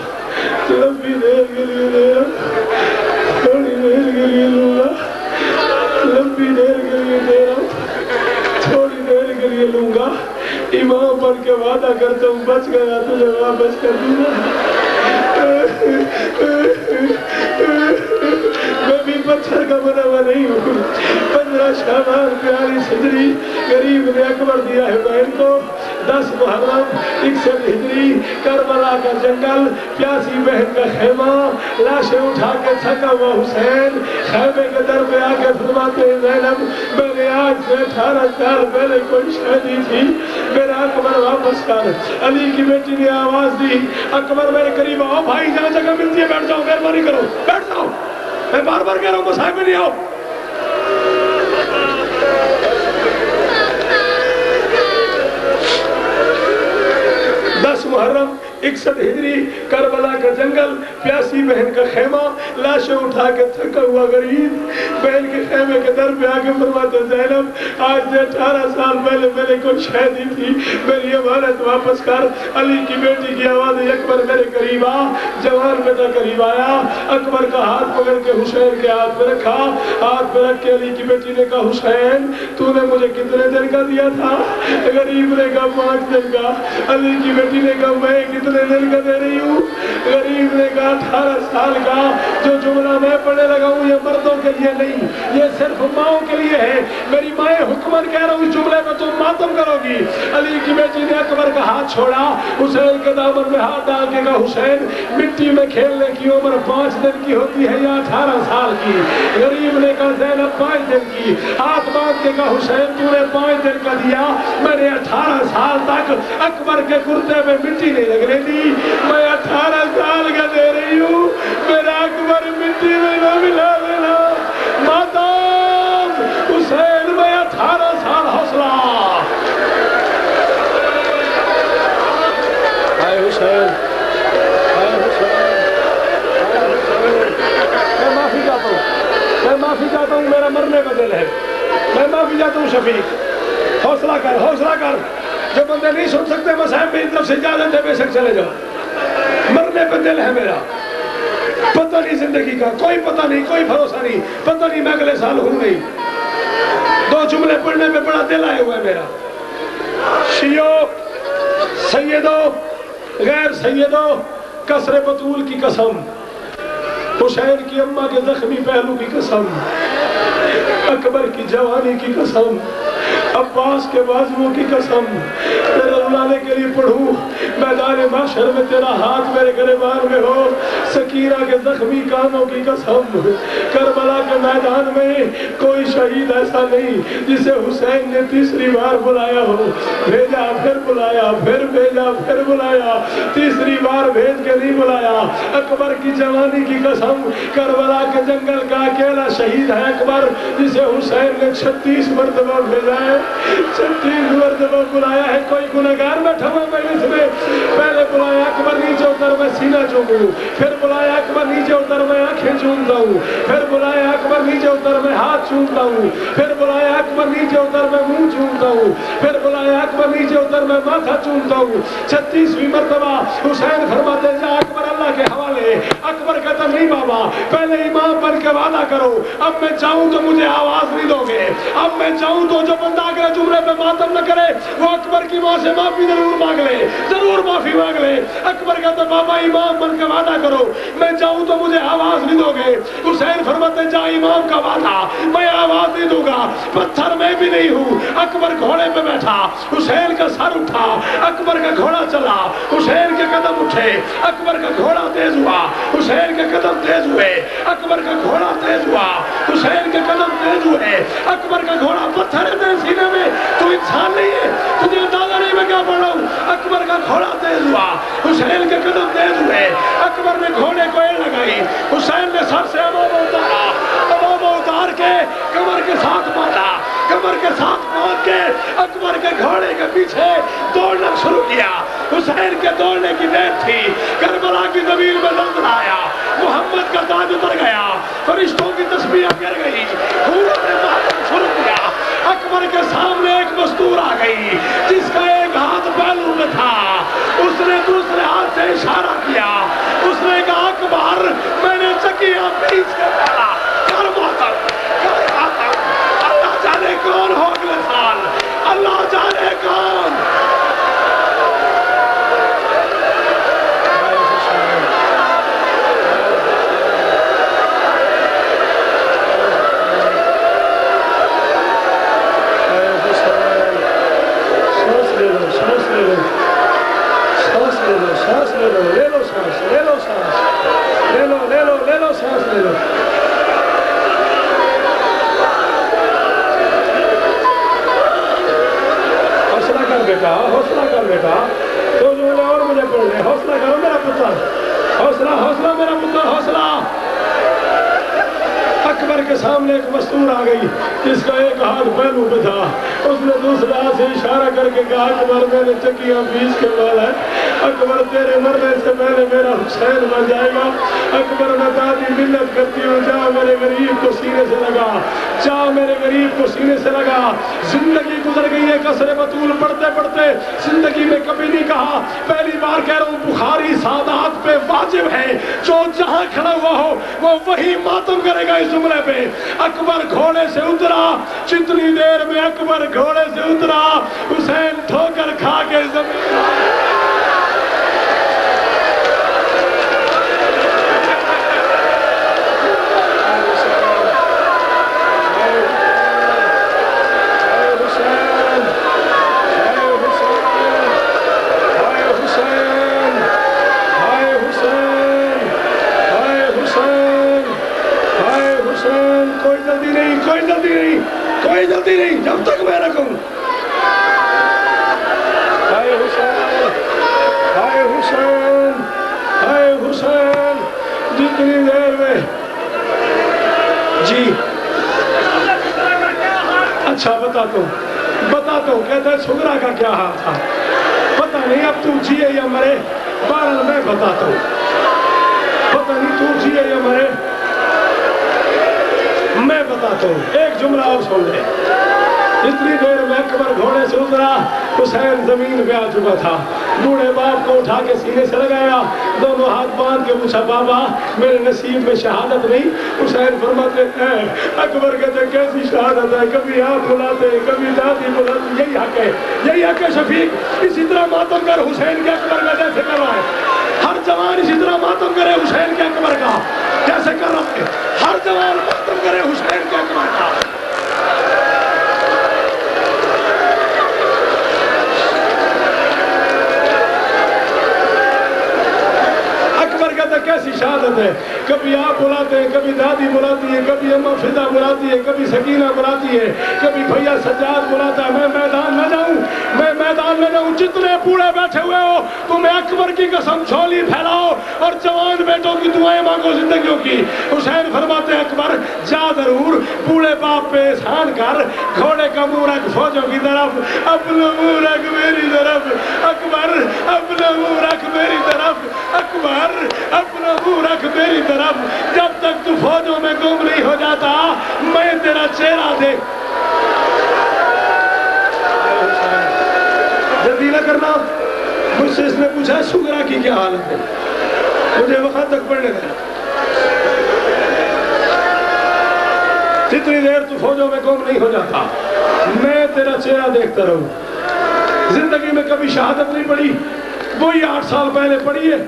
لمبی دیر کے لیے دے رہا ہوں، تھوڑی دیر کے لیے لوں گا، لمبی دیر کے لیے دے رہا ہوں، تھوڑی دیر کے لیے لوں گا۔ امام بن کے وعدہ کرتا ہوں بچ گیا تجھے واپس کر دوں گا۔ میں بھی پتھر کا بنا ہوا نہیں ہوں۔ 15 شعبان 42 ہجری، غریب نے اکبر دیا ہے بہن کو۔ 10 محرم 61 ہجری، کربلا کا جنگل، پیاسی بہن کا خیمہ، لاشیں اٹھا کے تھکا ہوا حسین خیمے کے در پہ آ کے فرماتے ہیں زینب میں نے آج سے 18 سال پہلے کوئی شادی تھی، میرا اکبر واپس کر۔ علی کی بیٹی نے آواز دی اکبر میرے قریب آؤ بھائی، جہاں جگہ ملتی ہے بیٹھ جاؤ، مہربانی کرو بیٹھ جاؤ، میں بار بار کہہ رہا ہوں مسائل میں نہیں آؤ۔ محرم 61 ہجری، کربلا کا جنگل، پیاسی بہن کا خیمہ، لاشیں اٹھا کے تھکا ہوا غریب بہن کے خیمے کے در پہ آگے فرماتے زینب آج سے 18 سال پہلے میں نے کوئی شادی تھی، میری امانت واپس کر۔ علی کی بیٹی کی آواز اکبر میرے قریب آ۔ جوان بیٹا قریب آیا، اکبر کا ہاتھ پکڑ کے حسین کے ہاتھ پہ رکھا، ہاتھ پہ رکھ کے علی کی بیٹی نے کہا حسین تو نے مجھے کتنے دن کا دیا تھا؟ غریب نے کہا 5 دن کا۔ علی کی بیٹی نے کہا میں کتنے دن کا دے رہی ہوں؟ غریب نے کہا 18 سال کا۔ جو جملہ میں پڑھنے لگا ہوں یہ مردوں کے لیے نہیں، یہ صرف ماؤں کے لیے ہے۔ میری مائیں حکمن کہہ رہا ہوں اس جملے میں تم ماتم کرو گی۔ علی کی بیٹی نے اکبر کا ہاتھ چھوڑا، حسین کے دامن میں ہاتھ ڈال کے کہا حسین مٹی میں کھیلنے کی عمر 5 دن کی ہوتی ہے یا 18 سال کی؟ غریب نے کہا نے 5 دن کی ہاتھ باندھ کے کہا حسین تو نے 5 دن کا دیا میں نے 18 سال تک اکبر کے کرتے میں مٹی نہیں لگنے دی میں 18 سال کا دے رہی ہوں میرا اکبر مٹی میں نہ ملا دینا مادام حسین میں 18 سال حوصلہ اے حسین میں معافی چاہتا ہوں میرا مرنے کا دل ہے میں معافی چاہتا ہوں شفیق حوصلہ کر جو بندے نہیں سن سکتے مسائل میری طرف سے اجازت ہے بے شک چلے جاؤ مرنے پہ دل ہے میرا پتہ نہیں زندگی کا کوئی پتہ نہیں کوئی بھروسہ نہیں پتہ نہیں میں اگلے سال ہوں نہیں 2 جملے پڑھنے میں بڑا دل آئے ہوا ہے میرا شیعو سیدو غیر سیدو کسر بطول کی قسم حسین کی اماں کے زخمی پہلو کی قسم اکبر کی جوانی کی قسم عباس کے بازوؤں کی قسم تیرے رلانے کے لیے پڑھوں میدان محشر میں تیرا ہاتھ میرے گریبان میں ہو سکینہ کے زخمی کانوں کی قسم کربلا کے میدان میں کوئی شہید ایسا نہیں جسے حسین نے 3 بار بلایا ہو بھیجا پھر بلایا پھر بھیجا پھر بلایا 3 بار بھیج کے نہیں بلایا اکبر کی جوانی کی قسم کربلا کے جنگل کا اکیلا شہید ہے اکبر جسے حسین نے 36 مرتبہ بھیجا ہے 36 مرتبہ بلایا ہے کوئی گنہگار بیٹھا ہوا مجلس میں پہلے بلایا اکبر نیچے اتر میں سینہ چوموں پھر بلایا اکبر نیچے اتر میں آنکھیں چومتا ہوں پھر بلایا اکبر نیچے اتر میں ہاتھ چومتا ہوں پھر بلایا اکبر نیچے اتر میں منہ چومتا ہوں پھر بلایا اکبر نیچے اتر میں ماتھا چومتا ہوں 36ویں مرتبہ حسین فرماتے جا اکبر اللہ کے حوالے اکبر کہتا نہیں بابا پہلے امام بن کے وعدہ کرو اب میں چاہوں تو مجھے آواز نہیں دو گے اب میں چاہوں تو جو بندہ اگلے جملے پہ ماتم نہ کرے وہ اکبر کی ماں سے معافی ضرور مانگ لے ضرور معافی مانگ لے اکبر کہتا بابا امام بن کے وعدہ کرو میں چاہوں تو مجھے آواز نہیں دو گے حسین فرماتے جا امام کا وعدہ میں آواز نہیں دوں گا پتھر میں بھی نہیں ہوں اکبر گھوڑے پہ بیٹھا حسین کا سر اٹھا اکبر کا گھوڑا چلا حسین کے قدم اٹھے اکبر کا گھوڑا تیز ہوا حسین کے قدم تیز ہوئے اکبر کا گھوڑا تیز ہوا حسین کے قدم تیز ہوئے اکبر کا گھوڑا پتھر ہے سینے میں تو انسان نہیں ہے تجھے اندازہ نہیں میں کیا پڑھ رہا ہوں اکبر کا گھوڑا تیز ہوا حسین کے قدم تیز ہوئے اکبر نے گھوڑے کو ایڑ لگائی حسین نے سر سے امامہ اتارا امامہ اتار کے کمر کے ساتھ باندھا کمر کے ساتھ باندھ کے اکبر کے گھوڑے کے پیچھے دوڑنا شروع کیا حسین کے دوڑنے کی دیر تھی کربلا کی زمین میں زلزلہ آیا محمد کا تاج اتر گیا فرشتوں کی تسبیح گر گئی حوروں نے ماتم شروع کیا اکبر کے سامنے ایک مستور آ گئی جس کا ایک ہاتھ پہلو میں تھا اس نے دوسرے ہاتھ سے اشارہ کیا اس نے کہا اکبر میں نے چکیاں پیچ کے پالا کر ماتم اللہ جانے کون ہو اگلے سال اللہ جانے کون حوصلہ کر بیٹا 2 جملے اور مجھے پڑھنے حوصلہ کرو میرا پتر حوصلہ میرا پتر حوصلہ اکبر کے سامنے ایک مستور آ گئی جس کا ایک ہاتھ پہلو پہ تھا اس نے دوسرے ہاتھ سے اشارہ کر کے کہا اکبر میں نے چکیاں پیس کے مالا ہے اکبر تیرے مرنے سے پہلے میرا حسین بن جائے گا اکبر میں دادی منت کرتی ہوں جا میرے غریب کو سینے سے لگا جا میرے غریب کو سینے سے لگا زندگی گزر گئی ہے کسر بطول پڑھتے پڑھتے زندگی میں کبھی نہیں کہا پہلی بار کہہ رہا ہوں بخاری سادات پہ واجب ہے جو جہاں کھڑا ہوا ہو وہ وہی ماتم کرے گا اس جملے پہ اکبر گھوڑے سے اترا جتنی دیر میں اکبر گھوڑے سے اترا حسین ٹھوکر کھا کے زمین کوئی جلدی نہیں، کوئی جلدی نہیں جب تک میں رکھوں. ہائے حسین، ہائے حسین، ہائے حسین. جتنی دیر میں جی اچھا بتاتا ہوں کہتا ہے سغرا کا کیا حال تھا پتہ نہیں، اب تو جیے یا مرے. بہرحال میں بتاتا ہوں، پتہ نہیں تو جیے یا مرے، میں بتاتا ہوں. ایک جملہ اور سن لے. اتنی دیر میں اکبر گھوڑے سے اترا، حسین زمین پہ آ چکا تھا. بوڑھے باپ کو اٹھا کے سینے سے لگایا، دونوں ہاتھ باندھ کے پوچھا بابا میرے نصیب میں شہادت نہیں؟ حسین فرماتے ہیں اکبر کہتے کیسی شہادت ہے، کبھی آپ بلاتے کبھی دادی بلاتی. یہی حق ہے، یہی حق ہے شفیق. اسی طرح ماتم کر حسین کے اکبر کا جیسے کر رہا ہے. ہر جوان اسی طرح ماتم کرے حسین کے اکبر کا جیسے کر رہا ہے. ہر جوان ماتم کرے حسین کے اکبر کا. کیسی شہادت ہے، کبھی آپ بلاتے ہیں کبھی دادی بلاتی ہے، کبھی اماں فضا بلاتی ہے، کبھی سکینہ بلاتی ہے، کبھی بھیا سجاد بلاتا ہے. میں میدان میں جاؤں، میں میدان میں جاؤں. جتنے بوڑھے بیٹھے ہوئے ہو تمہیں اکبر کی قسم جھولی پھیلاؤ اور جوان بیٹوں کی دعائیں مانگو زندگیوں کی. حسین فرماتے ہیں اکبر جا ضرور، بوڑھے باپ پہ احسان کر، گھوڑے کا منہ رکھ فوجوں کی طرف، اپنا منہ رکھ میری طرف. اکبر اپنا منہ رکھ میری طرف، اکبر اپنا منہ رکھ میری طرف. جب تک تو فوجوں میں گم نہیں ہو جاتا میں تیرا چہرہ دیکھ. جلدی نہ کرنا. مجھ سے اس نے پوچھا سغرا کی کیا حالت ہے، مجھے وقت تک پڑھنے دینا. جتنی دیر تو فوجوں میں گم نہیں ہو جاتا میں تیرا چہرہ دیکھتا رہوں. زندگی میں کبھی شہادت نہیں پڑھی، وہی 8 سال پہلے پڑھی ہے.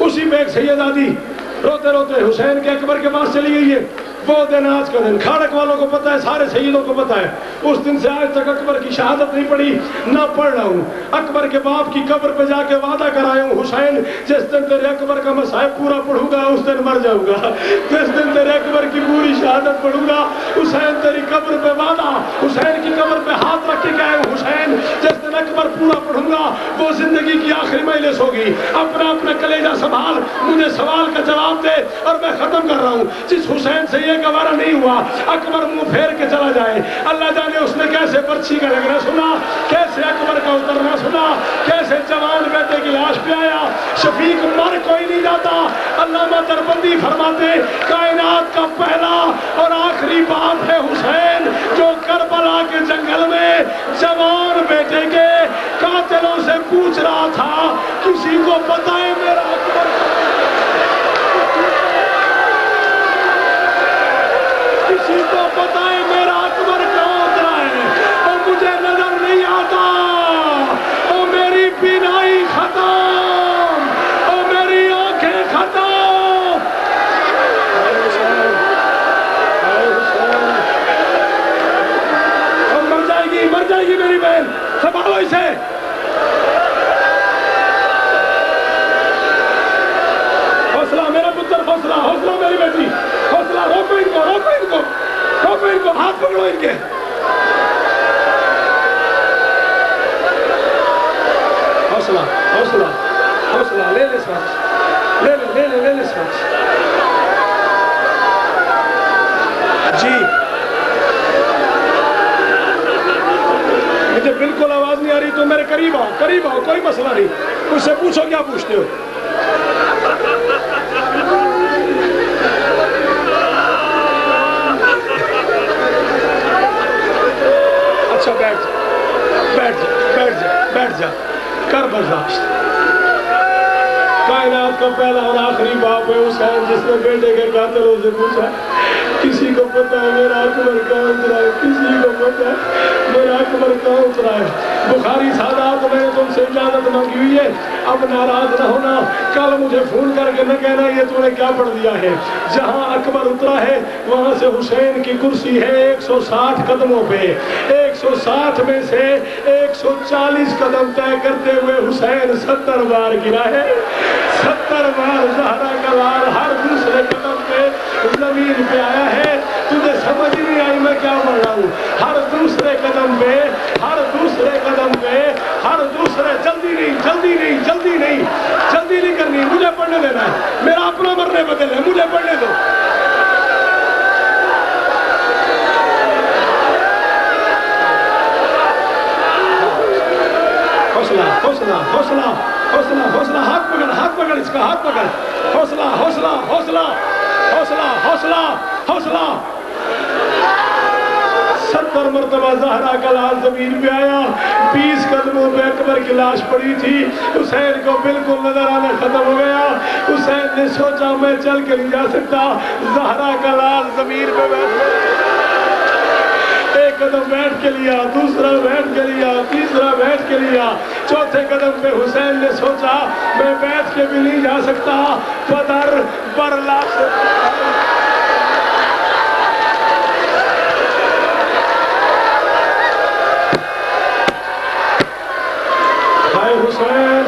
اسی میں ایک سیدادی روتے روتے حسین کے اکبر کے پاس چلی گئی ہے. وہ دن آج کا دن کھاڑک والوں کو پتہ ہے، سارے سیدوں کو پتہ ہے. اس دن سے آج تک اکبر کی شہادت نہیں پڑھی، نہ پڑھ رہا ہوں. اکبر کے باپ کی قبر پہ جا کے وعدہ کرایا ہوں حسین جس دن تیرے اکبر کا مصائب پورا پڑھوں گا اس دن مر جاؤں گا. جس دن تیرے اکبر کی پوری شہادت پڑھوں گا حسین تیری قبر پہ وعدہ. حسین کی قبر پہ ہاتھ رکھ کے گئے حسین جس دن اکبر پورا پڑھوں گا وہ زندگی کی آخری مجلس ہوگی. اپنا کلیجہ سنبھال، مجھے سوال کا جواب دے اور میں ختم کر رہا ہوں. جس حسین سے یہ گوارا نہیں ہوا اکبر منہ پھیر کے چلا جائے، اللہ جانے اس نے کیسے برچھی کا لگنا سنا، کیسے اکبر کا اترنا سنا، کیسے جوان بیٹے کی لاش پہ آیا. شفیق مر کوئی نہیں جاتا. علامہ دربندی فرماتے کائنات کا پہلا اور آخری باپ ہے حسین جو کربلا کے جنگل میں جوان بیٹے کے قاتلوں سے پوچھ رہا تھا کسی کو پتہ ہے میرا اکبر، کسی کو پتہ ہے میرا اکبر کہاں اترا ہے اور مجھے نظر نہیں آتا. اور میری بینائی ختم اور میری آنکھیں ختم. اور مر جائے گی میری بہن. سنبھالو اسے. حوصلہ میرا پتر، حوصلہ حوصلہ میری بیٹی، حوصلہ. روکو ان کو، روکو ان کو، روکو ان کو، ہاتھ پکڑو ان کے. حوصلہ حوصلہ حوصلہ. لے لے سانس، لے لے لے لے لے لے سانس. جی مجھے بالکل آواز نہیں آ رہی تو میرے قریب آؤ، قریب آؤ، کوئی مسئلہ نہیں. مجھ سے پوچھو کیا پوچھتے ہو. اچھا بیٹھ جا، بیٹھ جا، بیٹھ جا، بیٹھ جا. کر برداشت. کائنات کا پہلا اور آخری باپ ہے حسین جس نے بیٹے کے قاتلوں سے پوچھا کسی کو پتہ ہے میرا اکبر کہاں اترا ہے، کسی کو پتہ ہے میرا اکبر کہاں اترا ہے. بخاری سادات میں نے تم سے اجازت مانگی ہوئی ہے، اب ناراض نہ ہونا. کل مجھے فون کر کے نہ کہنا یہ تو نے کیا پڑھ دیا ہے. جہاں اکبر اترا ہے وہاں سے حسین کی کرسی ہے 160 قدموں پہ. 160 میں سے 140 قدم طے کرتے ہوئے حسین 70 بار گرا ہے. 70 بار زہرا کا وار ہر دوسرے قدم پہ زمین پہ آیا ہے. تجھے سمجھ نہیں آئی میں کیا کا ہاتھ پکڑ. حوصلہ حوصلہ حوصلہ حوصلہ حوصلہ حوصلہ. 70 مرتبہ زہرا کا لال زمین پہ آیا. 20 قدموں پہ اکبر کی لاش پڑی تھی. حسین کو بالکل نظر آنا ختم ہو گیا. حسین نے سوچا میں چل کے نہیں جا سکتا. زہرا کا لال زمین پہ بیٹھ گیا. ایک قدم بیٹھ کے لیا, دوسرا بیٹھ کے لیا, تیسرا بیٹھ کے لیا. چوتھے قدم پہ حسین نے سوچا میں بیٹھ کے بھی نہیں جا سکتا. بدر پر لاش حسین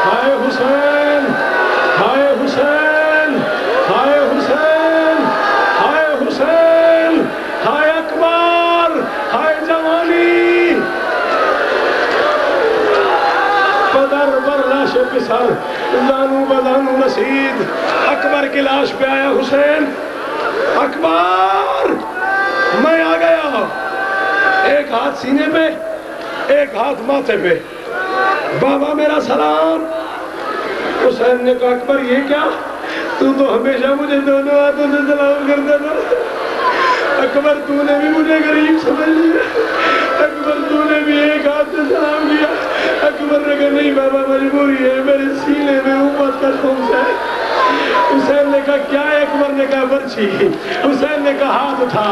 ہائے حسین ہائے حسین ہائے حسین ہائے حسین ہائے اکبر ہائے جوانی. بدر بر لاش پسر زانو بدانو رسید. اکبر کی لاش پہ آیا حسین. اکبر میں آ گیا. ایک ہاتھ سینے پہ, ایک ہاتھ ماتھے پہ. بابا میرا سلام. حسین نے کہا اکبر یہ کیا؟ تو ہمیشہ مجھے دونوں ہاتھوں سے سلام کرتا تھا. اکبر تو نے بھی مجھے غریب سمجھ لیا. اکبر تو نے بھی ایک ہاتھ سے سلام کیا. اکبر نے کہا نہیں بابا مجبوری ہے, میرے سینے میں امت کا خمس ہے. حسین نے کہا کیا ہے؟ اکبر نے کہا برچھی. حسین نے کہا ہاتھ اٹھا.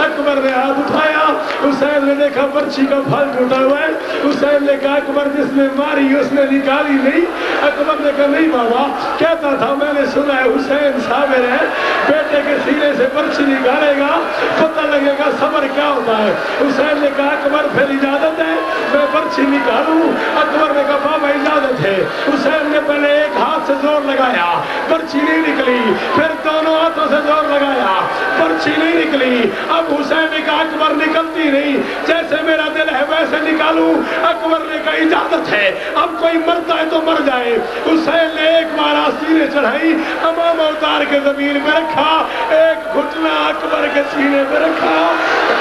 اکبر نے ہاتھ اٹھایا. حسین نے دیکھا برچھی کا پھل ٹوٹا ہوا ہے. حسین نے کہا اکبر جس نے ماری اس نے نکالی نہیں. اکبر نے کہا نہیں بابا, کہتا تھا میں نے سنا ہے حسین صابر ہے, بیٹے کے سینے سے برچھی نکالے گا پتہ لگے گا صبر کیا ہوتا ہے. حسین نے کہا اکبر پھر اجازت ہے میں برچھی نکالوں؟ اکبر نے کہا بابا اجازت ہے. حسین نے پہلے ایک ہاتھ سے زور لگایا, برچھی نہیں نکلی. پھر دونوں ہاتھوں سے زور لگایا, برچھی نہیں نکلی. اب حسین نے کہا اکبر نکلتی نہیں, جیسے میرا دل ہے ویسے نکالوں. اکبر نے کہا اجازت ہے, اب کوئی مرتا ہے تو مر جائے. حسین نے ایک بار سینے چڑھائی, امامہ اتار کے زمین پہ رکھا, ایک گھٹنا اکبر کے سینے پہ رکھا,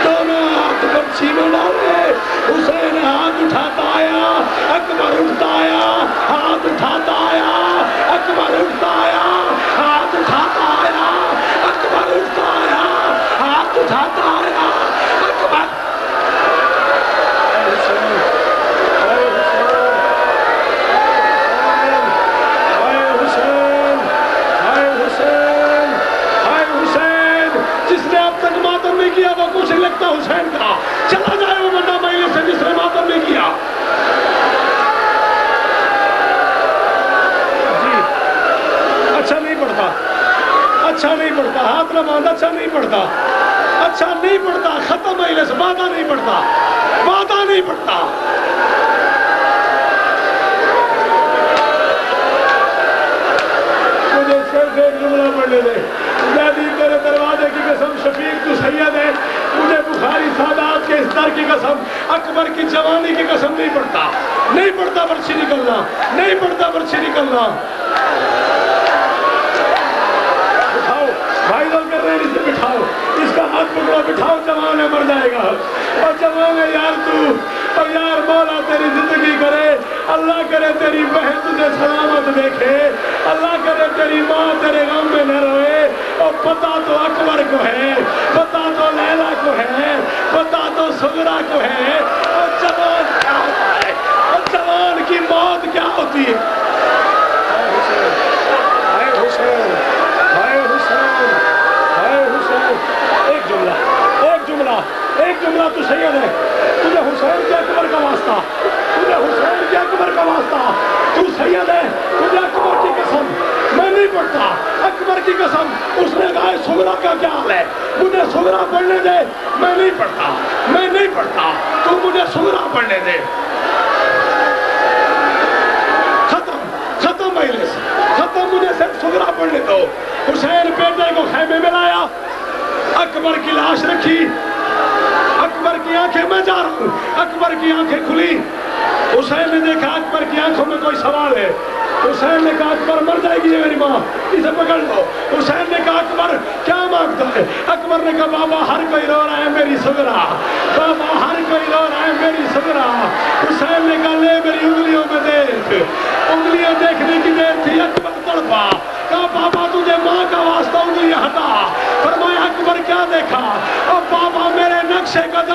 دونوں ہاتھ برچھی میں ڈالے. حسین ہاتھ اٹھاتا آیا, اکبر اٹھتا آیا, ہاتھ اٹھاتا آیا, اکبر اٹھتا آیا, ہاتھ اٹھاتا آیا, اکبر اٹھتا آیا, ہاتھ اٹھاتا آیا, اکبر. جس نے اب تک ماتم نہیں کیا وہ کچھ لگتا حسین کا, چلا جائے وہ بندہ مہینے سے جس نے ماتم نہیں کیا. جی اچھا نہیں پڑتا, اچھا نہیں پڑتا, ہاتھ نہ باندھ, اچھا نہیں پڑتا, اچھا نہیں پڑتا. ختم مہینے سے وعدہ نہیں پڑتا, وعدہ نہیں پڑتا. مجھے صرف ایک جملہ پڑھنے دے. زیدی تیرے دروازے کی قسم, شفیق تو سید ہے, مجھے بخاری سادات کے اس در کی قسم, اکبر کی جوانی کی قسم نہیں پڑتا, نہیں پڑتا برچھی نکلنا, نہیں پڑتا برچھی نکلنا. بٹھاؤ بھائی لوگ کر رہے ہیں, اسے بٹھاؤ, اس کا ہاتھ پکڑو, بٹھاؤ, جوان ہے مر جائے گا. اور جوان ہے یار تو, اور یار مولا تیری زندگی کرے, اللہ کرے تیری بہن تجھے سلامت دیکھے, اللہ کرے تیری ماں تیرے غم میں نہ روئے. اور پتہ تو اکبر کو ہے, پتہ تو لیلا کو ہے, پتہ تو سغرا کو ہے, اور جوان کیا ہوتا ہے, اور جوان کی موت کیا ہوتی ہے. ہائے حسین, ہائے حسین, ہائے حسین. ایک جملہ, ایک جملہ, ایک جملہ تو سید ہے. تجھے حسین کے اکبر کا واسطہ, تجھے حسین کے اکبر کا واسطہ, تو سید ہے, تجھے اکبر کی قسم میں نہیں پڑھتا, اکبر کی قسم. اس نے کہا سغرا کا کیا حال ہے, مجھے سغرا پڑھنے دے, میں نہیں پڑھتا, میں نہیں پڑھتا, تو مجھے سغرا پڑھنے دے. ختم, ختم مجلس, ختم, مجھے صرف سغرا پڑھنے دو. حسین بیٹے کو خیمے میں لایا, اکبر کی لاش رکھی, اکبر کی آنکھیں, میں جا رہا ہوں, اکبر کی آنکھیں کھلی. حسین نے دیکھا اکبر کی آنکھوں میں کوئی سوال ہے. حسین نے کہا اکبر مر جائے گی یہ میری ماں، اسے پکڑ لو۔ حسین نے کہا اکبر کیا مانگتا ہے؟ اکبر نے کہا بابا ہر کوئی رو رہا ہے میری سغرا، بابا ہر کوئی رو رہا ہے میری سغرا۔ حسین نے کہا لے میری انگلیوں میں دیکھ، انگلیاں دیکھنے کی دیر تھی، اکبر تڑپا، کہا بابا تجھے ماں کا واسطہ انگلیاں ہٹا۔ فرمایا اکبر کیا دیکھا؟ اب بابا میرے نقشے قدم